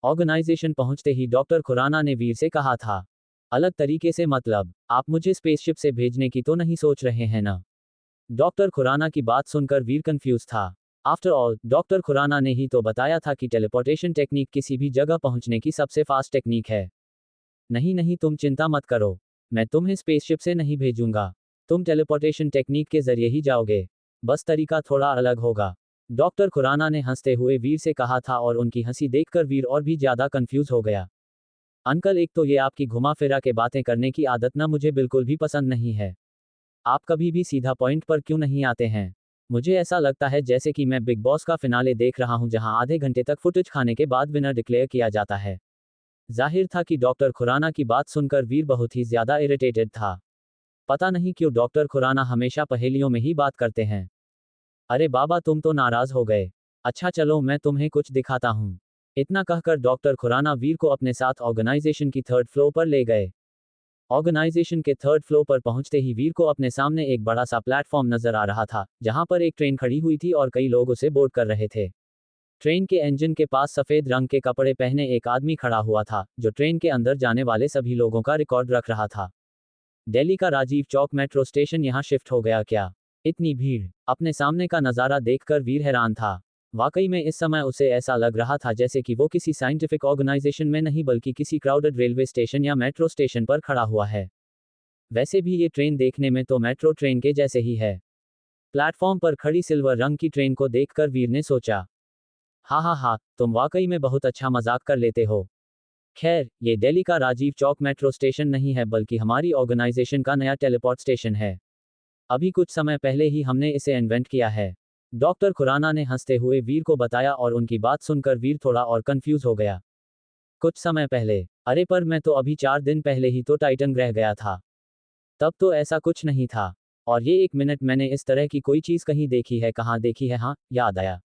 ऑर्गेनाइजेशन पहुंचते ही डॉक्टर खुराना ने वीर से कहा था। अलग तरीके से मतलब, आप मुझे स्पेसशिप से भेजने की तो नहीं सोच रहे हैं ना? डॉक्टर खुराना की बात सुनकर वीर कंफ्यूज था। आफ्टर ऑल डॉक्टर खुराना ने ही तो बताया था कि टेलीपोर्टेशन टेक्निक किसी भी जगह पहुंचने की सबसे फास्ट टेक्निक है। नहीं नहीं, तुम चिंता मत करो, मैं तुम्हें स्पेसशिप से नहीं भेजूंगा। तुम टेलीपोर्टेशन टेक्निक के जरिए ही जाओगे, बस तरीका थोड़ा अलग होगा। डॉक्टर खुराना ने हंसते हुए वीर से कहा था और उनकी हंसी देखकर वीर और भी ज्यादा कंफ्यूज हो गया। अंकल, एक तो ये आपकी घुमा फिरा के बातें करने की आदत ना मुझे बिल्कुल भी पसंद नहीं है। आप कभी भी सीधा पॉइंट पर क्यों नहीं आते हैं? मुझे ऐसा लगता है जैसे कि मैं बिग बॉस का फिनाले देख रहा हूं जहां आधे घंटे तक फुटेज खाने के बाद विनर डिक्लेयर किया जाता है। जाहिर था कि डॉक्टर खुराना की बात सुनकर वीर बहुत ही ज्यादा इरिटेटेड था। पता नहीं क्यों डॉक्टर खुराना हमेशा पहेलियों में ही बात करते हैं। अरे बाबा, तुम तो नाराज हो गए। अच्छा चलो मैं तुम्हें कुछ दिखाता हूँ। इतना कहकर डॉक्टर खुराना वीर को अपने साथ ऑर्गेनाइजेशन की थर्ड फ्लोर पर ले गए। ऑर्गेनाइजेशन के थर्ड फ्लोर पर पहुंचते ही वीर को अपने सामने एक बड़ा सा प्लेटफॉर्म नजर आ रहा था जहां पर एक ट्रेन खड़ी हुई थी और कई लोग उसे बोर्ड कर रहे थे। ट्रेन के इंजन के पास सफेद रंग के कपड़े पहने एक आदमी खड़ा हुआ था जो ट्रेन के अंदर जाने वाले सभी लोगों का रिकॉर्ड रख रहा था। दिल्ली का राजीव चौक मेट्रो स्टेशन यहां शिफ्ट हो गया क्या? इतनी भीड़! अपने सामने का नज़ारा देखकर वीर हैरान था। वाकई में इस समय उसे ऐसा लग रहा था जैसे कि वो किसी साइंटिफिक ऑर्गेनाइजेशन में नहीं बल्कि किसी क्राउडेड रेलवे स्टेशन या मेट्रो स्टेशन पर खड़ा हुआ है। वैसे भी ये ट्रेन देखने में तो मेट्रो ट्रेन के जैसे ही है। प्लेटफॉर्म पर खड़ी सिल्वर रंग की ट्रेन को देखकर वीर ने सोचा, हा, तुम वाकई में बहुत अच्छा मजाक कर लेते हो। खैर, ये दिल्ली का राजीव चौक मेट्रो स्टेशन नहीं है बल्कि हमारी ऑर्गेनाइजेशन का नया टेलीपोर्ट स्टेशन है। अभी कुछ समय पहले ही हमने इसे इन्वेंट किया है। डॉक्टर खुराना ने हंसते हुए वीर को बताया और उनकी बात सुनकर वीर थोड़ा और कंफ्यूज हो गया। कुछ समय पहले? अरे पर मैं तो अभी 4 दिन पहले ही तो टाइटन ग्रह गया था। तब तो ऐसा कुछ नहीं था। और ये 1 मिनट, मैंने इस तरह की कोई चीज़ कहीं देखी है? कहाँ देखी है? हाँ, याद आया,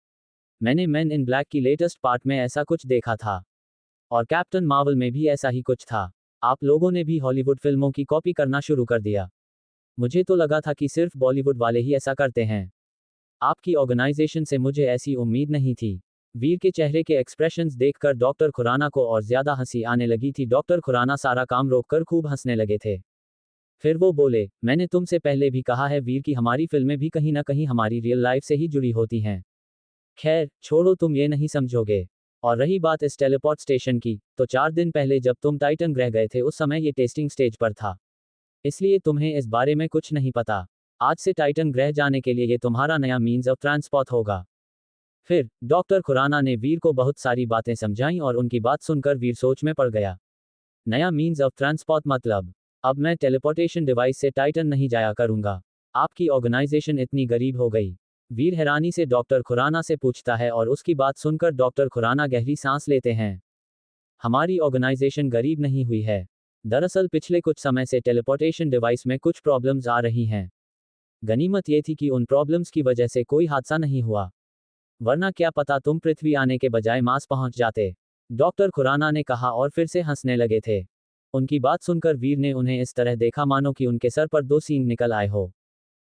मैंने मैन इन ब्लैक की लेटेस्ट पार्ट में ऐसा कुछ देखा था। और कैप्टन मार्वल में भी ऐसा ही कुछ था। आप लोगों ने भी हॉलीवुड फिल्मों की कॉपी करना शुरू कर दिया। मुझे तो लगा था कि सिर्फ बॉलीवुड वाले ही ऐसा करते हैं। आपकी ऑर्गेनाइजेशन से मुझे ऐसी उम्मीद नहीं थी। वीर के चेहरे के एक्सप्रेशंस देखकर डॉक्टर खुराना को और ज्यादा हंसी आने लगी थी। डॉक्टर खुराना सारा काम रोककर खूब हंसने लगे थे। फिर वो बोले, मैंने तुमसे पहले भी कहा है वीर, की हमारी फिल्में भी कहीं ना कहीं हमारी रियल लाइफ से ही जुड़ी होती हैं। खैर छोड़ो, तुम ये नहीं समझोगे। और रही बात इस टेलीपोर्ट स्टेशन की, तो 4 दिन पहले जब तुम टाइटन ग्रह गए थे उस समय ये टेस्टिंग स्टेज पर था। इसलिए तुम्हें इस बारे में कुछ नहीं पता। आज से टाइटन ग्रह जाने के लिए ये तुम्हारा नया मीन्स ऑफ ट्रांसपोर्ट होगा। फिर डॉक्टर खुराना ने वीर को बहुत सारी बातें समझाईं और उनकी बात सुनकर वीर सोच में पड़ गया। नया मीन्स ऑफ ट्रांसपोर्ट मतलब, अब मैं टेलीपोर्टेशन डिवाइस से टाइटन नहीं जाया करूंगा। आपकी ऑर्गेनाइजेशन इतनी गरीब हो गई। वीर हैरानी से डॉक्टर खुराना से पूछता है और उसकी बात सुनकर डॉक्टर खुराना गहरी सांस लेते हैं। हमारी ऑर्गेनाइजेशन गरीब नहीं हुई है। दरअसल पिछले कुछ समय से टेलीपोर्टेशन डिवाइस में कुछ प्रॉब्लम्स आ रही हैं। गनीमत ये थी कि उन प्रॉब्लम्स की वजह से कोई हादसा नहीं हुआ, वरना क्या पता तुम पृथ्वी आने के बजाय मार्स पहुंच जाते। डॉक्टर खुराना ने कहा और फिर से हंसने लगे थे। उनकी बात सुनकर वीर ने उन्हें इस तरह देखा मानो कि उनके सर पर 2 सींग निकल आए हो।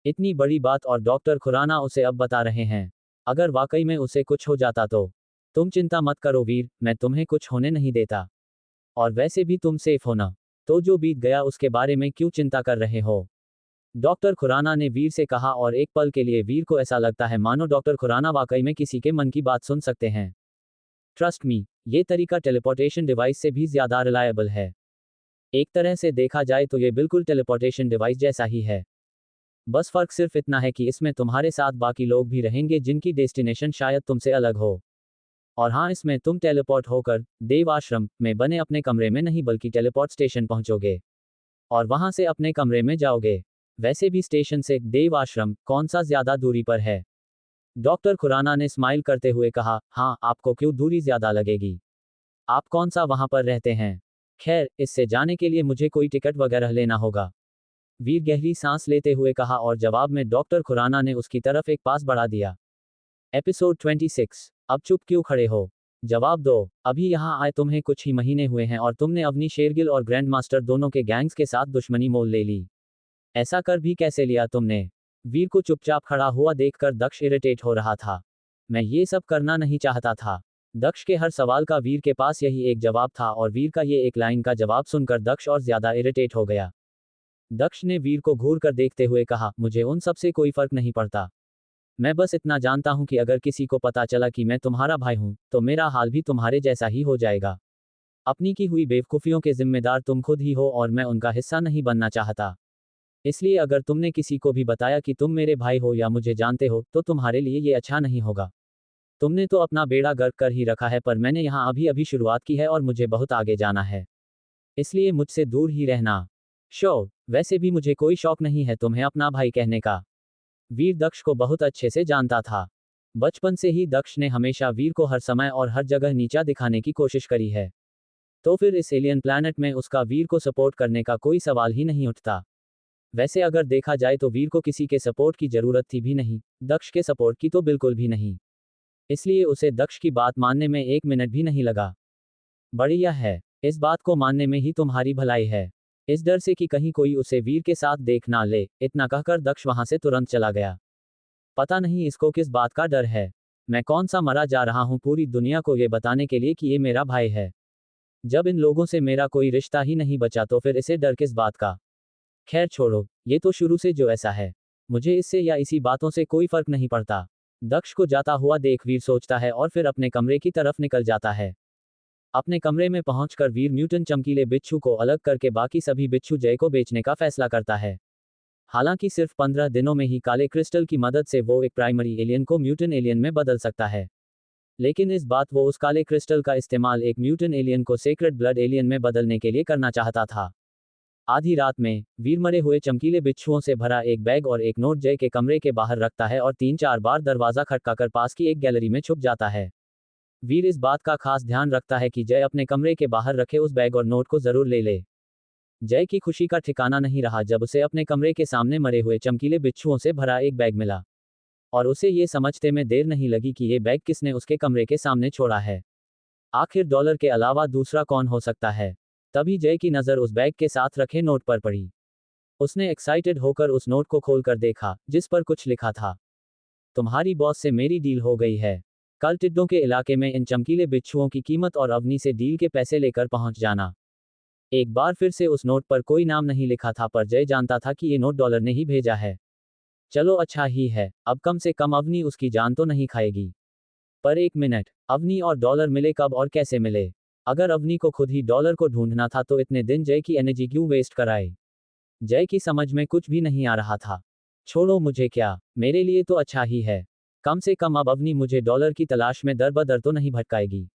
इतनी बड़ी बात और डॉक्टर खुराना उसे अब बता रहे हैं। अगर वाकई में उसे कुछ हो जाता तो? तुम चिंता मत करो वीर, मैं तुम्हें कुछ होने नहीं देता। और वैसे भी तुम सेफ हो ना, तो जो बीत गया उसके बारे में क्यों चिंता कर रहे हो? डॉक्टर खुराना ने वीर से कहा और एक पल के लिए वीर को ऐसा लगता है मानो डॉक्टर खुराना वाकई में किसी के मन की बात सुन सकते हैं। ट्रस्ट मी, ये तरीका टेलीपोर्टेशन डिवाइस से भी ज्यादा रिलायबल है। एक तरह से देखा जाए तो ये बिल्कुल टेलीपोर्टेशन डिवाइस जैसा ही है। बस फर्क सिर्फ इतना है कि इसमें तुम्हारे साथ बाकी लोग भी रहेंगे जिनकी डेस्टिनेशन शायद तुमसे अलग हो। और हाँ, इसमें तुम टेलीपोर्ट होकर देव आश्रम में बने अपने कमरे में नहीं बल्कि टेलीपोर्ट स्टेशन पहुंचोगे और वहां से अपने कमरे में जाओगे। वैसे भी स्टेशन से देव आश्रम कौन सा ज्यादा दूरी पर है? डॉक्टर खुराना ने स्माइल करते हुए कहा, हाँ, आपको क्यों दूरी ज्यादा लगेगी? आप कौन सा वहां पर रहते हैं? खैर, इससे जाने के लिए मुझे कोई टिकट वगैरह लेना होगा। वीर गहरी सांस लेते हुए कहा और जवाब में डॉक्टर खुराना ने उसकी तरफ एक पास बढ़ा दिया। एपिसोड 26। अब चुप क्यों खड़े हो? जवाब दो। अभी यहाँ आए तुम्हें कुछ ही महीने हुए हैं और तुमने अवनी शेरगिल और ग्रैंड मास्टर दोनों के गैंग्स के साथ दुश्मनी मोल ले ली। ऐसा कर भी कैसे लिया तुमने? वीर को चुपचाप खड़ा हुआ देखकर दक्ष इरिटेट हो रहा था। मैं ये सब करना नहीं चाहता था। दक्ष के हर सवाल का वीर के पास यही एक जवाब था और वीर का ये एक लाइन का जवाब सुनकर दक्ष और ज्यादा इरिटेट हो गया। दक्ष ने वीर को घूर कर देखते हुए कहा, मुझे उन सब से कोई फर्क नहीं पड़ता। मैं बस इतना जानता हूं कि अगर किसी को पता चला कि मैं तुम्हारा भाई हूं, तो मेरा हाल भी तुम्हारे जैसा ही हो जाएगा। अपनी की हुई बेवकूफियों के जिम्मेदार तुम खुद ही हो और मैं उनका हिस्सा नहीं बनना चाहता। इसलिए अगर तुमने किसी को भी बताया कि तुम मेरे भाई हो या मुझे जानते हो, तो तुम्हारे लिए ये अच्छा नहीं होगा। तुमने तो अपना बेड़ा गर्क कर ही रखा है, पर मैंने यहाँ अभी अभी शुरुआत की है और मुझे बहुत आगे जाना है। इसलिए मुझसे दूर ही रहना। श्योर, वैसे भी मुझे कोई शौक नहीं है तुम्हें अपना भाई कहने का। वीर दक्ष को बहुत अच्छे से जानता था। बचपन से ही दक्ष ने हमेशा वीर को हर समय और हर जगह नीचा दिखाने की कोशिश करी है। तो फिर इस एलियन प्लैनेट में उसका वीर को सपोर्ट करने का कोई सवाल ही नहीं उठता। वैसे अगर देखा जाए तो वीर को किसी के सपोर्ट की जरूरत थी भी नहीं, दक्ष के सपोर्ट की तो बिल्कुल भी नहीं। इसलिए उसे दक्ष की बात मानने में 1 मिनट भी नहीं लगा। बढ़िया है, इस बात को मानने में ही तुम्हारी भलाई है। इस डर से कि कहीं कोई उसे वीर के साथ देख ना ले, इतना कहकर दक्ष वहां से तुरंत चला गया। पता नहीं इसको किस बात का डर है। मैं कौन सा मरा जा रहा हूं पूरी दुनिया को ये बताने के लिए कि ये मेरा भाई है। जब इन लोगों से मेरा कोई रिश्ता ही नहीं बचा तो फिर इसे डर किस बात का? खैर छोड़ो, ये तो शुरू से जो ऐसा है, मुझे इससे या इसी बातों से कोई फर्क नहीं पड़ता। दक्ष को जाता हुआ देख वीर सोचता है और फिर अपने कमरे की तरफ निकल जाता है। अपने कमरे में पहुंचकर वीर म्यूटेंट चमकीले बिच्छू को अलग करके बाकी सभी बिच्छू जय को बेचने का फैसला करता है। हालांकि सिर्फ 15 दिनों में ही काले क्रिस्टल की मदद से वो एक प्राइमरी एलियन को म्यूटेंट एलियन में बदल सकता है। लेकिन इस बात वो उस काले क्रिस्टल का इस्तेमाल एक म्यूटेंट एलियन को सेक्रेड ब्लड एलियन में बदलने के लिए करना चाहता था। आधी रात में वीर मरे हुए चमकीले बिच्छुओं से भरा एक बैग और एक नोट जय के कमरे के बाहर रखता है और 3-4 बार दरवाजा खटकाकर पास की एक गैलरी में छुप जाता है। वीर इस बात का खास ध्यान रखता है कि जय अपने कमरे के बाहर रखे उस बैग और नोट को जरूर ले ले। जय की खुशी का ठिकाना नहीं रहा जब उसे अपने कमरे के सामने मरे हुए चमकीले बिच्छुओं से भरा एक बैग मिला। और उसे ये समझते में देर नहीं लगी कि ये बैग किसने उसके कमरे के सामने छोड़ा है। आखिर डॉलर के अलावा दूसरा कौन हो सकता है? तभी जय की नज़र उस बैग के साथ रखे नोट पर पड़ी। उसने एक्साइटेड होकर उस नोट को खोलकर देखा, जिस पर कुछ लिखा था। तुम्हारी बॉस से मेरी डील हो गई है। कल टिड्डों के इलाके में इन चमकीले बिच्छुओं की कीमत और अवनी से डील के पैसे लेकर पहुंच जाना। एक बार फिर से उस नोट पर कोई नाम नहीं लिखा था, पर जय जानता था कि ये नोट डॉलर ने ही भेजा है। चलो अच्छा ही है, अब कम से कम अवनी उसकी जान तो नहीं खाएगी। पर एक मिनट, अवनी और डॉलर मिले कब और कैसे मिले? अगर अवनी को खुद ही डॉलर को ढूंढना था तो इतने दिन जय की एनर्जी क्यों वेस्ट कराए? जय की समझ में कुछ भी नहीं आ रहा था। छोड़ो, मुझे क्या, मेरे लिए तो अच्छा ही है। कम से कम अब अवनी मुझे डॉलर की तलाश में दर बदर तो नहीं भटकाएगी।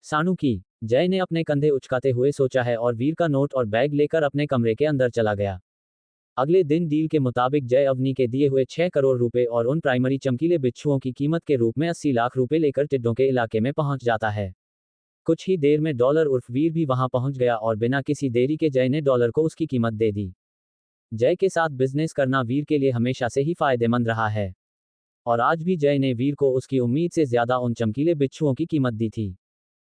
सानू की, जय ने अपने कंधे उचकाते हुए सोचा है और वीर का नोट और बैग लेकर अपने कमरे के अंदर चला गया। अगले दिन डील के मुताबिक जय अवनी के दिए हुए 6 करोड़ रुपए और उन प्राइमरी चमकीले बिच्छुओं की कीमत के रूप में 80 लाख रुपए लेकर टिड्डों के इलाके में पहुंच जाता है। कुछ ही देर में डॉलर उर्फ वीर भी वहां पहुंच गया और बिना किसी देरी के जय ने डॉलर को उसकी कीमत दे दी। जय के साथ बिजनेस करना वीर के लिए हमेशा से ही फायदेमंद रहा है, और आज भी जय ने वीर को उसकी उम्मीद से ज्यादा उन चमकीले बिच्छुओं की कीमत दी थी।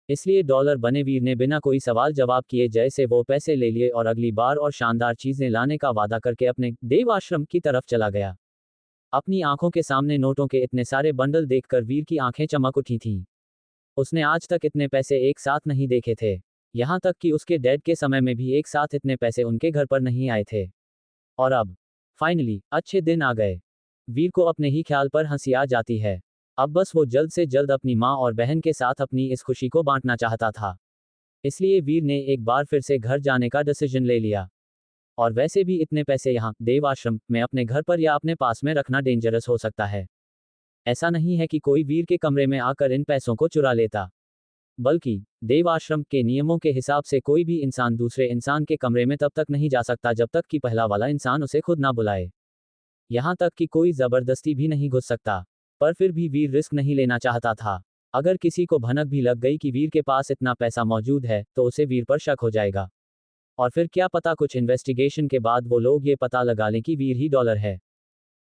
इसलिए डॉलर बने वीर ने बिना कोई सवाल जवाब किए जय से वो पैसे ले लिए और अगली बार और शानदार चीजें लाने का वादा करके अपने देव आश्रम की तरफ चला गया। अपनी आंखों के सामने नोटों के इतने सारे बंडल देखकर वीर की आंखें चमक उठी थीं। उसने आज तक इतने पैसे एक साथ नहीं देखे थे। यहां तक कि उसके डैड के समय में भी एक साथ इतने पैसे उनके घर पर नहीं आए थे। और अब फाइनली अच्छे दिन आ गए। वीर को अपने ही ख्याल पर हंसी आ जाती है। अब बस वो जल्द से जल्द अपनी माँ और बहन के साथ अपनी इस खुशी को बांटना चाहता था। इसलिए वीर ने एक बार फिर से घर जाने का डिसीजन ले लिया। और वैसे भी इतने पैसे यहाँ देव आश्रम में अपने घर पर या अपने पास में रखना डेंजरस हो सकता है। ऐसा नहीं है कि कोई वीर के कमरे में आकर इन पैसों को चुरा लेता, बल्कि देव आश्रम के नियमों के हिसाब से कोई भी इंसान दूसरे इंसान के कमरे में तब तक नहीं जा सकता जब तक कि पहला वाला इंसान उसे खुद ना बुलाए। यहाँ तक कि कोई जबरदस्ती भी नहीं घुस सकता। पर फिर भी वीर रिस्क नहीं लेना चाहता था। अगर किसी को भनक भी लग गई कि वीर के पास इतना पैसा मौजूद है तो उसे वीर पर शक हो जाएगा, और फिर क्या पता कुछ इन्वेस्टिगेशन के बाद वो लोग ये पता लगा लें कि वीर ही डॉलर है।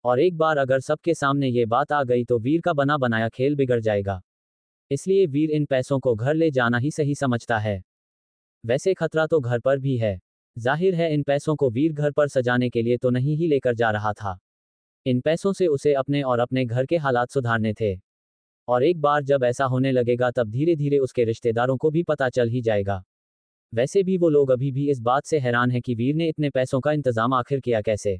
और एक बार अगर सबके सामने ये बात आ गई तो वीर का बना बनाया खेल बिगड़ जाएगा। इसलिए वीर इन पैसों को घर ले जाना ही सही समझता है। वैसे खतरा तो घर पर भी है। जाहिर है इन पैसों को वीर घर पर सजाने के लिए तो नहीं ही लेकर जा रहा था। इन पैसों से उसे अपने और अपने घर के हालात सुधारने थे। और एक बार जब ऐसा होने लगेगा तब धीरे धीरे उसके रिश्तेदारों को भी पता चल ही जाएगा। वैसे भी वो लोग अभी भी इस बात से हैरान है कि वीर ने इतने पैसों का इंतजाम आखिर किया कैसे।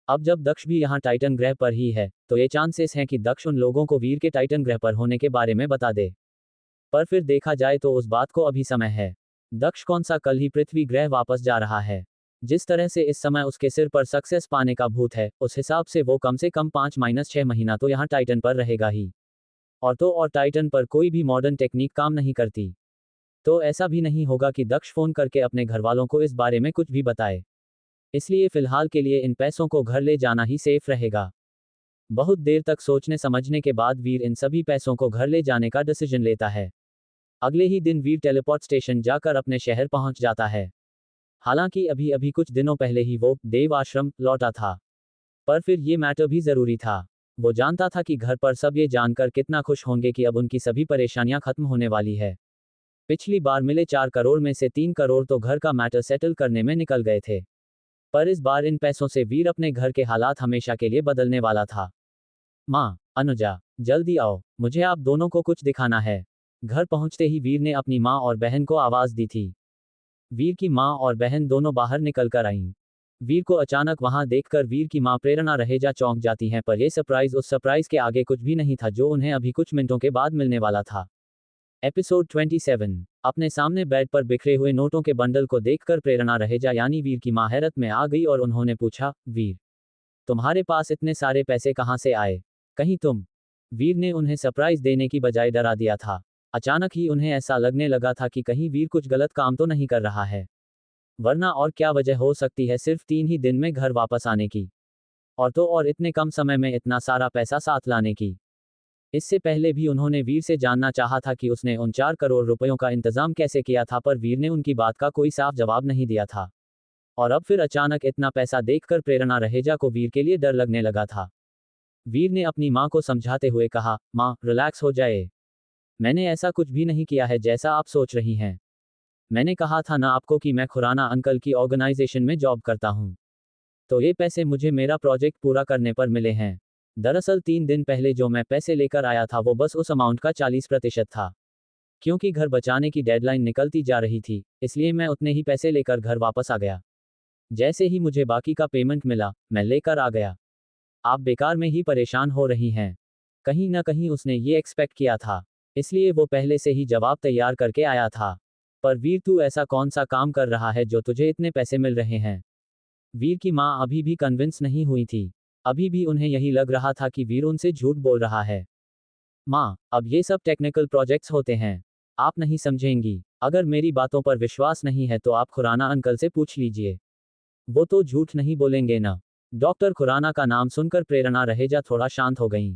अब जब दक्ष भी यहाँ टाइटन ग्रह पर ही है तो ये चांसेस हैं कि दक्ष उन लोगों को वीर के टाइटन ग्रह पर होने के बारे में बता दे। पर फिर देखा जाए तो उस बात को अभी समय है। दक्ष कौन सा कल ही पृथ्वी ग्रह वापस जा रहा है। जिस तरह से इस समय उसके सिर पर सक्सेस पाने का भूत है उस हिसाब से वो कम से कम 5-6 महीना तो यहाँ टाइटन पर रहेगा ही। और टाइटन पर कोई भी मॉडर्न टेक्निक काम नहीं करती। तो ऐसा भी नहीं होगा कि दक्ष फोन करके अपने घर वालों को इस बारे में कुछ भी बताए। इसलिए फिलहाल के लिए इन पैसों को घर ले जाना ही सेफ रहेगा। बहुत देर तक सोचने समझने के बाद वीर इन सभी पैसों को घर ले जाने का डिसीजन लेता है। अगले ही दिन वीर टेलीपोर्ट स्टेशन जाकर अपने शहर पहुंच जाता है। हालांकि अभी अभी कुछ दिनों पहले ही वो देव आश्रम लौटा था, पर फिर ये मैटर भी जरूरी था। वो जानता था कि घर पर सब ये जानकर कितना खुश होंगे कि अब उनकी सभी परेशानियां खत्म होने वाली है। पिछली बार मिले 4 करोड़ में से 3 करोड़ तो घर का मैटर सेटल करने में निकल गए थे, पर इस बार इन पैसों से वीर अपने घर के हालात हमेशा के लिए बदलने वाला था। माँ, अनुजा, जल्दी आओ, मुझे आप दोनों को कुछ दिखाना है। घर पहुंचते ही वीर ने अपनी माँ और बहन को आवाज दी थी। वीर की माँ और बहन दोनों बाहर निकल कर आईं। वीर को अचानक वहां देखकर वीर की माँ प्रेरणा रहेजा चौंक जाती हैं, पर यह सरप्राइज उस सरप्राइज के आगे कुछ भी नहीं था जो उन्हें अभी कुछ मिनटों के बाद मिलने वाला था। एपिसोड 27। अपने सामने बेड पर बिखरे हुए नोटों के बंडल को देखकर प्रेरणा रहेजा यानी वीर की माँ हैरत में आ गई और उन्होंने पूछा, वीर, तुम्हारे पास इतने सारे पैसे कहाँ से आए? कहीं तुम। वीर ने उन्हें सरप्राइज देने की बजाय डरा दिया था। अचानक ही उन्हें ऐसा लगने लगा था कि कहीं वीर कुछ गलत काम तो नहीं कर रहा है, वरना और क्या वजह हो सकती है सिर्फ 3 ही दिन में घर वापस आने की, और इतने कम समय में इतना सारा पैसा साथ लाने की। इससे पहले भी उन्होंने वीर से जानना चाहा था कि उसने उन 4 करोड़ रुपयों का इंतजाम कैसे किया था, पर वीर ने उनकी बात का कोई साफ जवाब नहीं दिया था। और अब फिर अचानक इतना पैसा देखकर प्रेरणा रहेजा को वीर के लिए डर लगने लगा था। वीर ने अपनी माँ को समझाते हुए कहा, माँ, रिलैक्स हो जाए। मैंने ऐसा कुछ भी नहीं किया है जैसा आप सोच रही हैं। मैंने कहा था ना आपको कि मैं खुराना अंकल की ऑर्गेनाइजेशन में जॉब करता हूँ। तो ये पैसे मुझे मेरा प्रोजेक्ट पूरा करने पर मिले हैं। दरअसल 3 दिन पहले जो मैं पैसे लेकर आया था वो बस उस अमाउंट का 40% था। क्योंकि घर बचाने की डेडलाइन निकलती जा रही थी, इसलिए मैं उतने ही पैसे लेकर घर वापस आ गया। जैसे ही मुझे बाकी का पेमेंट मिला, मैं लेकर आ गया। आप बेकार में ही परेशान हो रही हैं। कहीं न कहीं उसने ये एक्सपेक्ट किया था, इसलिए वो पहले से ही जवाब तैयार करके आया था। पर वीर तू ऐसा कौन सा काम कर रहा है जो तुझे इतने पैसे मिल रहे हैं? वीर की माँ अभी भी कन्विंस नहीं हुई थी। अभी भी उन्हें यही लग रहा था कि वीर उनसे झूठ बोल रहा है। माँ, अब ये सब टेक्निकल प्रोजेक्ट्स होते हैं। आप नहीं समझेंगी। अगर मेरी बातों पर विश्वास नहीं है तो आप खुराना अंकल से पूछ लीजिए। वो तो झूठ नहीं बोलेंगे ना। डॉक्टर खुराना का नाम सुनकर प्रेरणा रहेजा थोड़ा शांत हो गईं।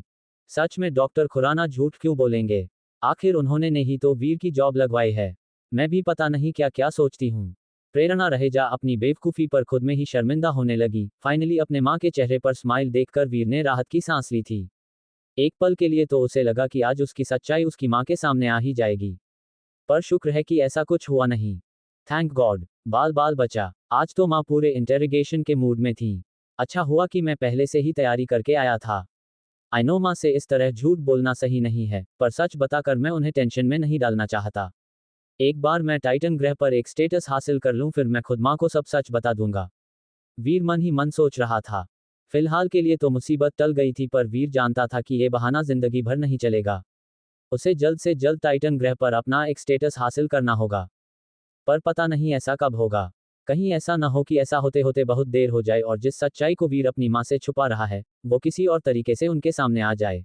सच में डॉक्टर खुराना झूठ क्यों बोलेंगे? आखिर उन्होंने ने ही तो वीर की जॉब लगवाई है। मैं भी पता नहीं क्या क्या सोचती हूँ। प्रेरणा रहेजा अपनी बेवकूफ़ी पर खुद में ही शर्मिंदा होने लगी। फाइनली अपने माँ के चेहरे पर स्माइल देखकर वीर ने राहत की सांस ली थी। एक पल के लिए तो उसे लगा कि आज उसकी सच्चाई उसकी माँ के सामने आ ही जाएगी। पर शुक्र है कि ऐसा कुछ हुआ नहीं। थैंक गॉड, बाल बाल बचा। आज तो माँ पूरे इंटेरोगेशन के मूड में थी। अच्छा हुआ कि मैं पहले से ही तैयारी करके आया था। आई नो माँ से इस तरह झूठ बोलना सही नहीं है, पर सच बताकर मैं उन्हें टेंशन में नहीं डालना चाहता। एक बार मैं टाइटन ग्रह पर एक स्टेटस हासिल कर लूँ फिर मैं खुद माँ को सब सच बता दूंगा। वीर मन ही मन सोच रहा था। फिलहाल के लिए तो मुसीबत टल गई थी पर वीर जानता था कि ये बहाना जिंदगी भर नहीं चलेगा। उसे जल्द से जल्द टाइटन ग्रह पर अपना एक स्टेटस हासिल करना होगा। पर पता नहीं ऐसा कब होगा। कहीं ऐसा न हो कि ऐसा होते होते बहुत देर हो जाए और जिस सच्चाई को वीर अपनी माँ से छुपा रहा है, वो किसी और तरीके से उनके सामने आ जाए।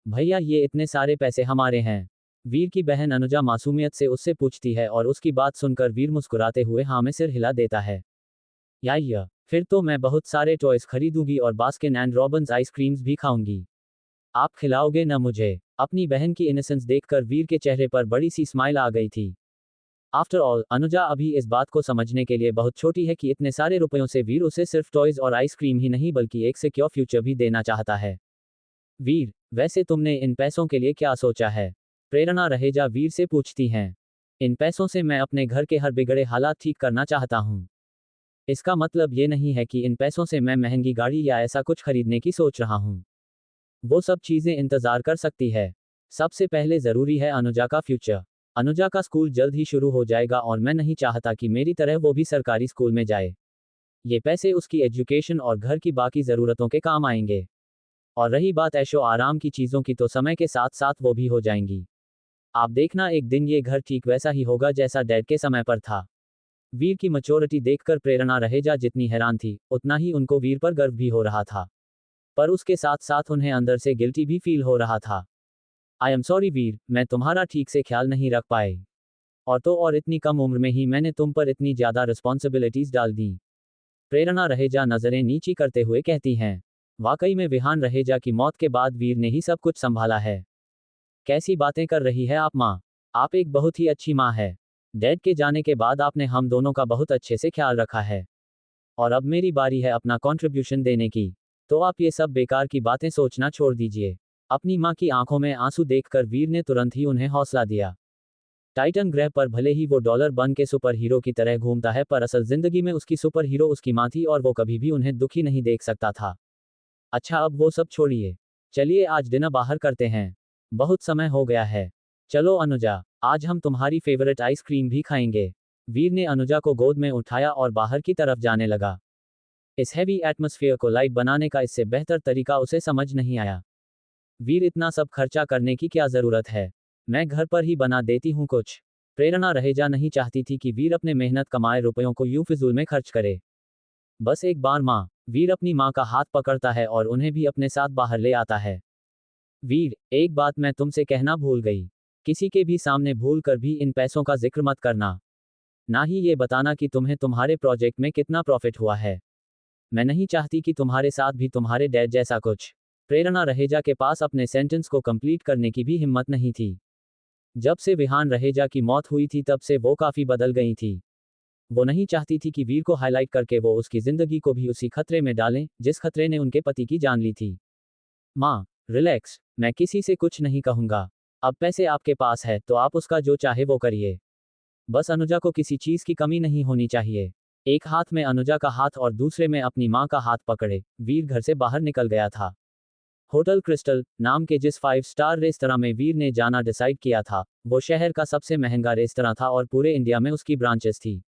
भैया ये इतने सारे पैसे हमारे हैं। वीर की बहन अनुजा मासूमियत से उससे पूछती है और उसकी बात सुनकर वीर मुस्कुराते हुए हाँ में सिर हिला देता है। या फिर तो मैं बहुत सारे टॉयज खरीदूंगी और बास्किन एंड रॉबिन्स आइसक्रीम्स भी खाऊंगी। आप खिलाओगे न मुझे? अपनी बहन की इनोसेंस देखकर वीर के चेहरे पर बड़ी सी स्माइल आ गई थी। आफ्टर ऑल अनुजा अभी इस बात को समझने के लिए बहुत छोटी है कि इतने सारे रुपयों से वीर उसे सिर्फ टॉयज और आइसक्रीम ही नहीं बल्कि एक सिक्योर फ्यूचर भी देना चाहता है। वीर, वैसे तुमने इन पैसों के लिए क्या सोचा है? प्रेरणा रहेजा वीर से पूछती हैं। इन पैसों से मैं अपने घर के हर बिगड़े हालात ठीक करना चाहता हूँ। इसका मतलब ये नहीं है कि इन पैसों से मैं महंगी गाड़ी या ऐसा कुछ खरीदने की सोच रहा हूँ। वो सब चीजें इंतजार कर सकती है। सबसे पहले जरूरी है अनुजा का फ्यूचर। अनुजा का स्कूल जल्द ही शुरू हो जाएगा और मैं नहीं चाहता कि मेरी तरह वो भी सरकारी स्कूल में जाए। ये पैसे उसकी एजुकेशन और घर की बाकी ज़रूरतों के काम आएंगे। और रही बात ऐशो आराम की चीज़ों की तो समय के साथ साथ वो भी हो जाएंगी। आप देखना एक दिन ये घर ठीक वैसा ही होगा जैसा डैड के समय पर था। वीर की मैच्योरिटी देखकर प्रेरणा रहेजा जितनी हैरान थी, उतना ही उनको वीर पर गर्व भी हो रहा था। पर उसके साथ साथ उन्हें अंदर से गिल्टी भी फील हो रहा था। आई एम सॉरी वीर, मैं तुम्हारा ठीक से ख्याल नहीं रख पाए। और तो और इतनी कम उम्र में ही मैंने तुम पर इतनी ज़्यादा रिस्पॉन्सिबिलिटीज़ डाल दी। प्रेरणा रहेजा नज़रें नीची करते हुए कहती हैं। वाकई में विहान रहेजा की मौत के बाद वीर ने ही सब कुछ संभाला है। कैसी बातें कर रही है आप माँ? आप एक बहुत ही अच्छी माँ है। डैड के जाने के बाद आपने हम दोनों का बहुत अच्छे से ख्याल रखा है। और अब मेरी बारी है अपना कंट्रीब्यूशन देने की। तो आप ये सब बेकार की बातें सोचना छोड़ दीजिए। अपनी माँ की आंखों में आंसू देखकर वीर ने तुरंत ही उन्हें हौसला दिया। टाइटन ग्रह पर भले ही वो डॉलर बन के सुपर हीरो की तरह घूमता है पर असल जिंदगी में उसकी सुपर हीरो उसकी माँ थी और वो कभी भी उन्हें दुखी नहीं देख सकता था। अच्छा अब वो सब छोड़िए। चलिए आज डिनर बाहर करते हैं। बहुत समय हो गया है। चलो अनुजा, आज हम तुम्हारी फेवरेट आइसक्रीम भी खाएंगे। वीर ने अनुजा को गोद में उठाया और बाहर की तरफ जाने लगा। इस हैवी एटमॉस्फेयर को लाइट बनाने का इससे बेहतर तरीका उसे समझ नहीं आया। वीर इतना सब खर्चा करने की क्या जरूरत है? मैं घर पर ही बना देती हूँ कुछ। प्रेरणा रहेजा नहीं चाहती थी कि वीर अपने मेहनत कमाए रुपयों को यूं फिजूल में खर्च करे। बस एक बार वीर अपनी माँ का हाथ पकड़ता है और उन्हें भी अपने साथ बाहर ले आता है। वीर, एक बात मैं तुमसे कहना भूल गई। किसी के भी सामने भूल कर भी इन पैसों का जिक्र मत करना। ना ही ये बताना कि तुम्हें तुम्हारे प्रोजेक्ट में कितना प्रॉफिट हुआ है। मैं नहीं चाहती कि तुम्हारे साथ भी तुम्हारे डैड जैसा कुछ। प्रेरणा रहेजा के पास अपने सेंटेंस को कंप्लीट करने की भी हिम्मत नहीं थी। जब से विहान रहेजा की मौत हुई थी तब से वो काफी बदल गई थी। वो नहीं चाहती थी कि वीर को हाईलाइट करके वो उसकी जिंदगी को भी उसी खतरे में डालें जिस खतरे ने उनके पति की जान ली थी। माँ, रिलैक्स, मैं किसी से कुछ नहीं कहूंगा। अब पैसे आपके पास है तो आप उसका जो चाहे वो करिए। बस अनुजा को किसी चीज की कमी नहीं होनी चाहिए। एक हाथ में अनुजा का हाथ और दूसरे में अपनी माँ का हाथ पकड़े वीर घर से बाहर निकल गया था। होटल क्रिस्टल नाम के जिस 5 स्टार रेस्तरां में वीर ने जाना डिसाइड किया था, वो शहर का सबसे महंगा रेस्तरां था और पूरे इंडिया में उसकी ब्रांचेस थी।